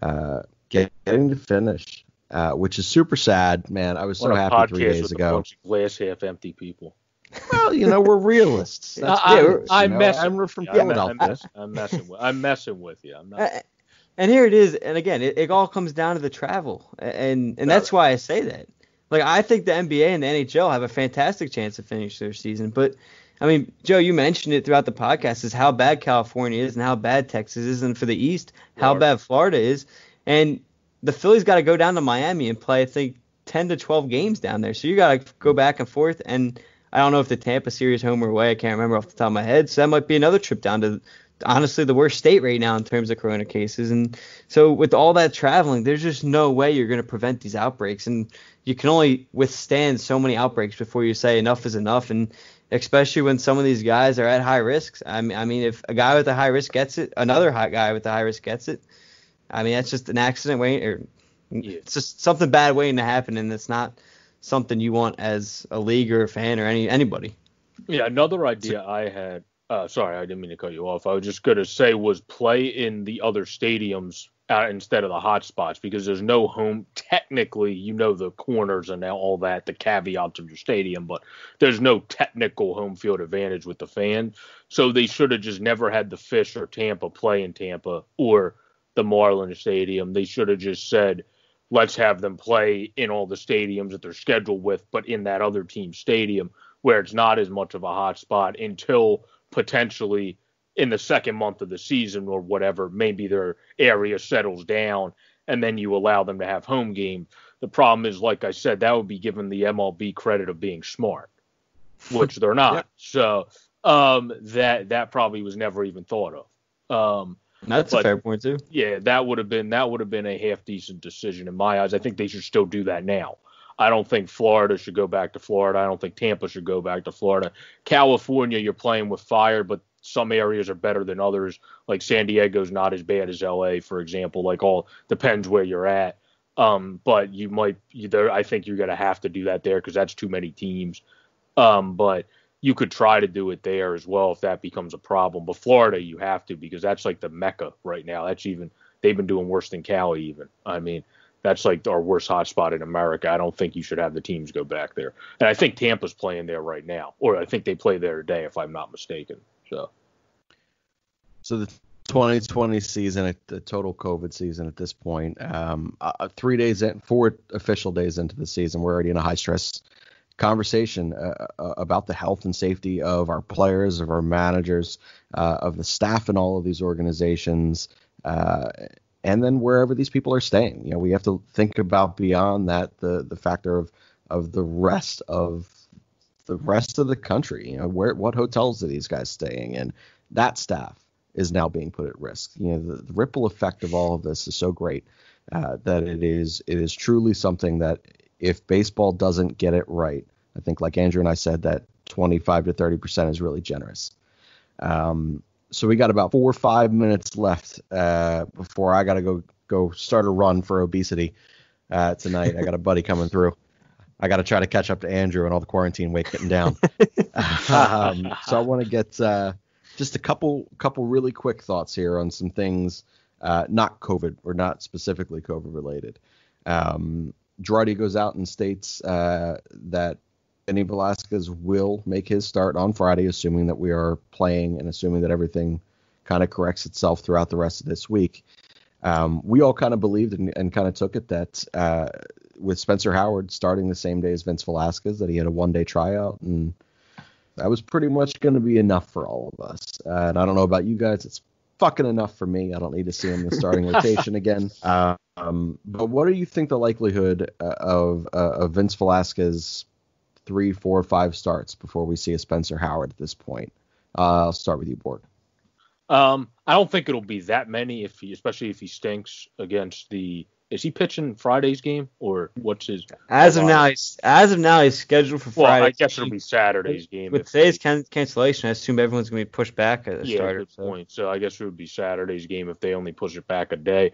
to finish. Which is super sad, man. I was so happy 3 days ago. A bunch of glass half empty people. Well, you know, we're realists. I'm from Philadelphia. I'm messing with you. I'm not. And here it is. And again, it all comes down to the travel, and that's why I say that. Like, I think the NBA and the NHL have a fantastic chance to finish their season. But I mean, Joe, you mentioned it throughout the podcast, is how bad California is and how bad Texas is, and for the East, how bad Florida is. And the Phillies got to go down to Miami and play, I think, 10 to 12 games down there. So you got to go back and forth. And I don't know if the Tampa series home or away. I can't remember off the top of my head. So that might be another trip down to, honestly, the worst state right now in terms of corona cases. And so with all that traveling, there's just no way you're going to prevent these outbreaks. And you can only withstand so many outbreaks before you say enough is enough. And especially when some of these guys are at high risks. I mean, if a guy with a high risk gets it, another guy with a high risk gets it, I mean, that's just an accident waiting, or Yeah. it's just something bad waiting to happen, and it's not something you want as a league or a fan or anybody. Yeah, another idea I had. Sorry, I didn't mean to cut you off. I was just going to say was play in the other stadiums instead of the hot spots, because there's no home. Technically, the corners and all that, the caveats of your stadium, but there's no technical home field advantage with the fans. So they should have just never had the Fish or Tampa play in Tampa or the Marlins Stadium. They should have just said, let's have them play in all the stadiums that they're scheduled with, but in that other team stadium where it's not as much of a hot spot until potentially in the second month of the season or whatever, maybe their area settles down and then you allow them to have home game. The problem is, like I said, that would be giving the MLB credit of being smart, which they're not. Yep. So that probably was never even thought of. That's a fair point too. Yeah, that would have been a half decent decision in my eyes. I think they should still do that now. I don't think Florida should go back to Florida. I don't think Tampa should go back to Florida. California, you're playing with fire, but some areas are better than others. Like San Diego's not as bad as LA, for example. Like, all depends where you're at. But I think you're going to have to do that there because that's too many teams. But you could try to do it there as well if that becomes a problem. But Florida, you have to, because that's like the Mecca right now. They've been doing worse than Cali even. I mean, that's like our worst hotspot in America. I don't think you should have the teams go back there. And I think Tampa's playing there right now, or I think they play there today, if I'm not mistaken. So the 2020 season, the total COVID season at this point, 3 days in, 4 official days into the season, we're already in a high stress conversation about the health and safety of our players, of our managers, of the staff in all of these organizations, and then wherever these people are staying. We have to think about beyond that the factor of the rest of the country. What hotels are these guys staying in? That staff is now being put at risk. The ripple effect of all of this is so great that it is truly something that if baseball doesn't get it right, I think, like Andrew and I said, that 25 to 30% is really generous. So we got about 4 or 5 minutes left before I got to go start a run for obesity tonight. I got a buddy coming through. I got to try to catch up to Andrew and all the quarantine weight getting down. So I want to get just a couple really quick thoughts here on some things not COVID or not specifically COVID related. Girardi goes out and states that Benny Velasquez will make his start on Friday, assuming that we are playing and assuming that everything kind of corrects itself throughout the rest of this week. We all kind of believed and kind of took it that with Spencer Howard starting the same day as Vince Velasquez, that he had a one-day tryout, and that was pretty much going to be enough for all of us. And I don't know about you guys, it's fucking enough for me. I don't need to see him in the starting rotation again. But what do you think the likelihood of Vince Velasquez 3, 4, 5 starts before we see a Spencer Howard at this point? I'll start with you, Borg. I don't think it'll be that many, especially if he stinks against the. Is he pitching Friday's game, or what's his? As of now, he's scheduled for Friday. Well, I guess it'll be Saturday's game. With today's cancellation, I assume everyone's going to be pushed back at the starter. Good point. So I guess it would be Saturday's game if they only push it back a day.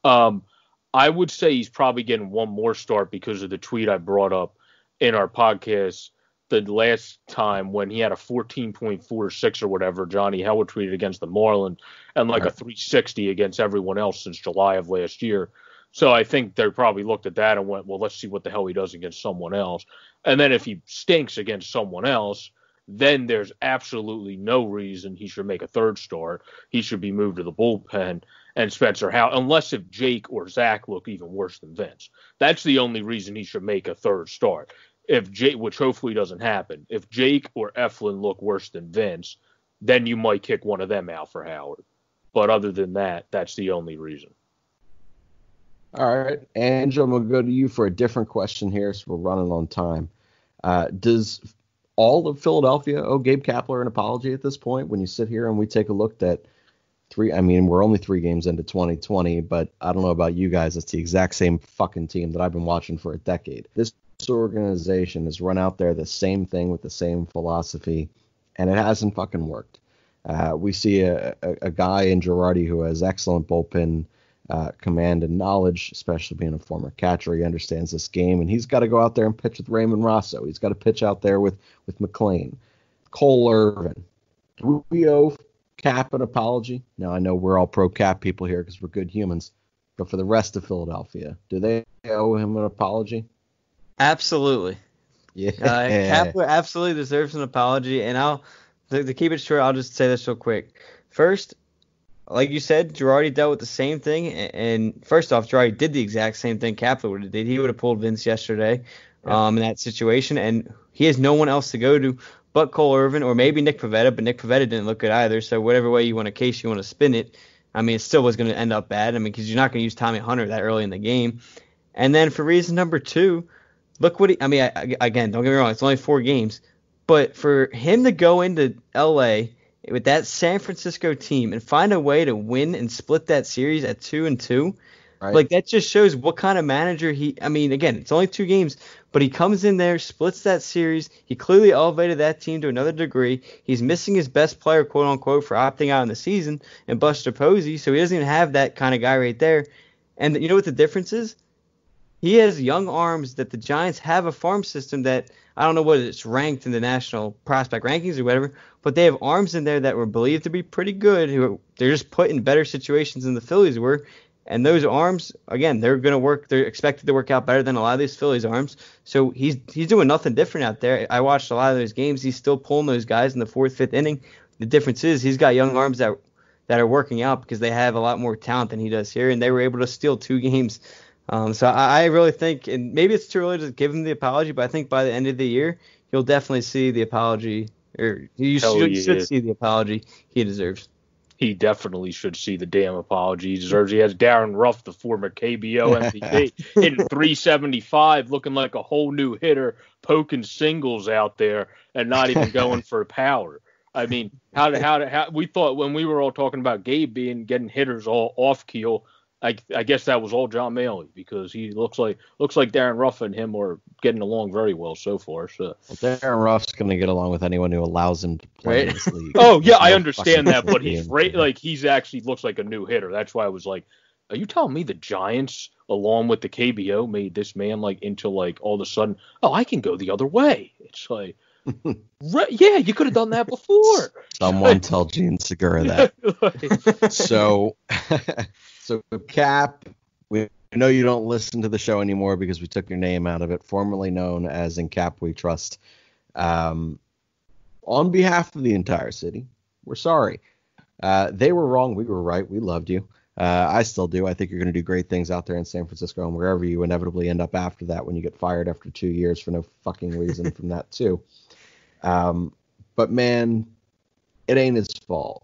I would say he's probably getting one more start because of the tweet I brought up in our podcast the last time when he had a 14.46 or whatever. Johnny Howard tweeted against the Marlins and like a 360 against everyone else since July of last year. So I think they probably looked at that and went, well, let's see what the hell he does against someone else. And then if he stinks against someone else, then there's absolutely no reason he should make a third start. He should be moved to the bullpen and Spencer Howard, unless if Jake or Zach look even worse than Vince. That's the only reason he should make a third start. If Jake, which hopefully doesn't happen, if Jake or Eflin look worse than Vince, then you might kick one of them out for Howard. But other than that, that's the only reason. All right, Angel, I'm going to go to you for a different question here, so we're running on time. Does all of Philadelphia owe Gabe Kapler an apology at this point when you sit here and we take a look at we're only 3 games into 2020, but I don't know about you guys. It's the exact same fucking team that I've been watching for a decade. This organization has run out there the same thing with the same philosophy, and it hasn't fucking worked. We see a guy in Girardi who has excellent bullpen command and knowledge, especially being a former catcher. He understands this game, and he's got to go out there and pitch with Raymond Rosso. He's got to pitch out there with McLean, Cole Irvin. Do we owe Cap an apology? Now, I know we're all pro-Cap people here because we're good humans, but for the rest of Philadelphia, do they owe him an apology? Absolutely. Yeah. Cap absolutely deserves an apology, and to keep it short, I'll just say this real quick. First, like you said, Girardi dealt with the same thing, and first off, Girardi did the exact same thing Cap would have did. He would have pulled Vince yesterday in that situation, and he has no one else to go to but Cole Irvin or maybe Nick Pivetta, but Nick Pivetta didn't look good either, so whatever way you want to spin it, I mean, it still was going to end up bad, because you're not going to use Tommy Hunter that early in the game. And then for reason number 2, look what again, don't get me wrong, it's only 4 games, but for him to go into L.A. with that San Francisco team and find a way to win and split that series at 2-2, like that just shows what kind of manager again, it's only 2 games, but he comes in there, splits that series. He clearly elevated that team to another degree. He's missing his best player, quote unquote, for opting out in the season, and Buster Posey, so he doesn't even have that kind of guy right there. And you know what the difference is? He has young arms that the Giants have a farm system that I don't know what it's ranked in the national prospect rankings or whatever, but they have arms in there that were believed to be pretty good. They're just put in better situations than the Phillies were. And those arms, again, they're going to work. They're expected to work out better than a lot of these Phillies arms. So he's doing nothing different out there. I watched a lot of those games. He's still pulling those guys in the 4th, 5th inning. The difference is he's got young arms that are working out because they have a lot more talent than he does here, and they were able to steal 2 games. So I really think, and maybe it's too early to give him the apology, but I think by the end of the year, you'll definitely see the apology, or you should see the apology he deserves. He definitely should see the damn apology he deserves. He has Darren Ruff, the former KBO MVP, hitting 375, looking like a whole new hitter, poking singles out there and not even going for power. I mean, how we thought when we were all talking about Gabe getting hitters all off keel, I guess that was all John Maley, because he looks like Darren Ruff and him are getting along very well so far. So Darren Ruff's going to get along with anyone who allows him to play in this league. Oh yeah, I understand that, but he's actually looks like a new hitter. That's why I was like, are you telling me the Giants, along with the KBO, made this man into all of a sudden, oh, I can go the other way? It's like, yeah, you could have done that before. Someone tell Gene Segura that. So Cap, we know you don't listen to the show anymore because we took your name out of it, formerly known as In Cap We Trust. On behalf of the entire city, we're sorry. They were wrong. We were right. We loved you. I still do. I think you're going to do great things out there in San Francisco and wherever you inevitably end up after that when you get fired after 2 years for no fucking reason from that too. But man, it ain't his fault.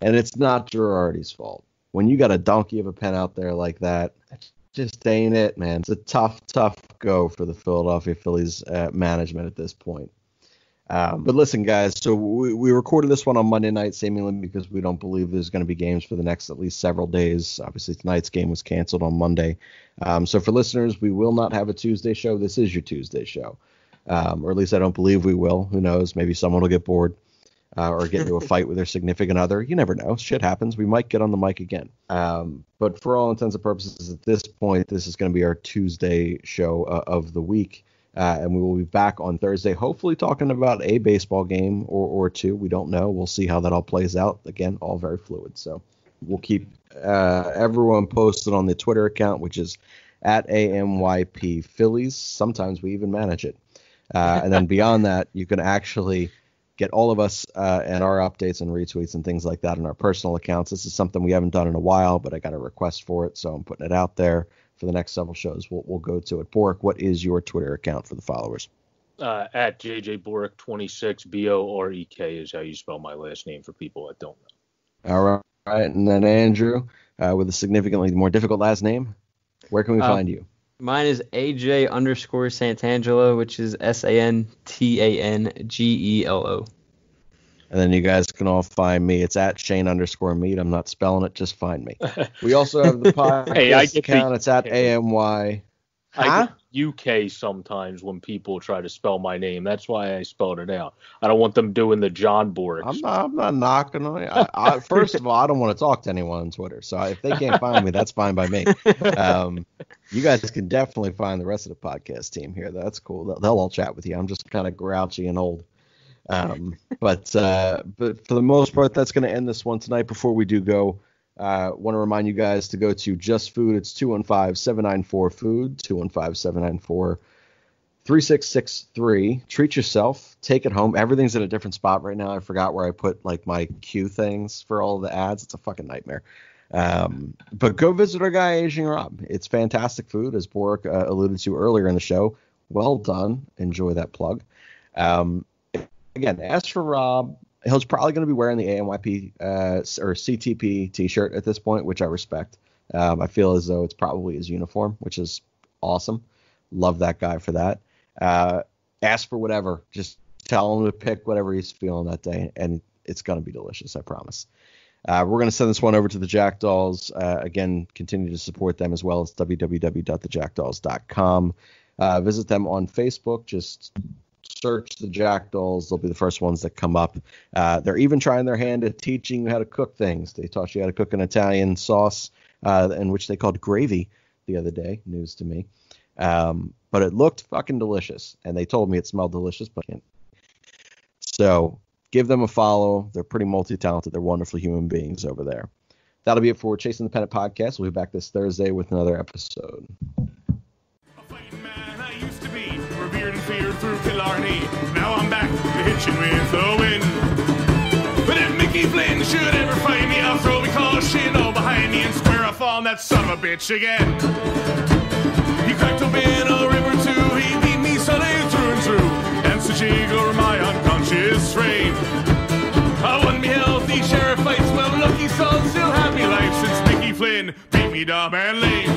And it's not Girardi's fault. When you got a donkey of a pen out there like that, it just ain't it, man. It's a tough go for the Philadelphia Phillies management at this point. But listen, guys, so we recorded this one on Monday night, seemingly because we don't believe there's going to be games for the next at least several days. Obviously, tonight's game was canceled on Monday. So for listeners, we will not have a Tuesday show. This is your Tuesday show. Or at least I don't believe we will. Who knows? Maybe someone will get bored. Or get into a fight with their significant other. You never know. Shit happens. We might get on the mic again. But for all intents and purposes, at this point, this is going to be our Tuesday show of the week. And we will be back on Thursday, hopefully talking about a baseball game or 2. We don't know. We'll see how that all plays out. Again, all very fluid. So we'll keep everyone posted on the Twitter account, which is at AMYP Phillies. Sometimes we even manage it. And then beyond that, you can actually get all of us and our updates and retweets and things like that on our personal accounts. This is something we haven't done in a while, but I got a request for it, so I'm putting it out there for the next several shows. We'll go to it. Borek, what is your Twitter account for the followers? At JJ Borek 26, Borek is how you spell my last name for people that don't know. All right, and then Andrew, with a significantly more difficult last name, where can we find you? Mine is AJ_Santangelo, which is SANTANGELO. And then you guys can all find me. It's at Shane_Mead. I'm not spelling it. Just find me. We also have the podcast account. It's at AMY. UK sometimes when people try to spell my name. That's why I spelled it out. I don't want them doing the John Borg. I'm not knocking on it. First of all, I don't want to talk to anyone on Twitter. So if they can't find me, that's fine by me. You guys can definitely find the rest of the podcast team here. That's cool. They'll all chat with you. I'm just kind of grouchy and old. But for the most part, that's going to end this one tonight. Before we do go, want to remind you guys to go to Just Food. It's 215-794-FOOD, 215-794-3663. Treat yourself. Take it home. Everything's in a different spot right now. I forgot where I put like my cue things for all the ads. It's a fucking nightmare. But go visit our guy, Asian Rob. It's fantastic food, as Bork alluded to earlier in the show. Well done. Enjoy that plug. Again, as for Rob, he's probably going to be wearing the AMYP or CTP T-shirt at this point, which I respect. I feel as though it's probably his uniform, which is awesome. Love that guy for that. Ask for whatever. Just tell him to pick whatever he's feeling that day, and it's going to be delicious, I promise. We're going to send this one over to the Jackdaws. Again, continue to support them as well as www.thejackdaws.com. Visit them on Facebook. Just search the Jackdaws. They'll be the first ones that come up. They're even trying their hand at teaching you how to cook things. They taught you how to cook an Italian sauce, in which they called gravy the other day. News to me. But it looked fucking delicious. And they told me it smelled delicious. But so give them a follow. They're pretty multi-talented. They're wonderful human beings over there. That'll be it for Chasing the Pennant podcast. We'll be back this Thursday with another episode. Revered and feared through Killarney. Now I'm back to hitching with the wind. But if Mickey Flynn should ever find me, I'll throw me caution all behind me and square off on that son of a bitch again. He cracked open a river too. He beat me Sunday through and through, and such over my unconscious frame. I won me healthy sheriff fights. Well, lucky son, still happy life since Mickey Flynn beat me dumb and lame.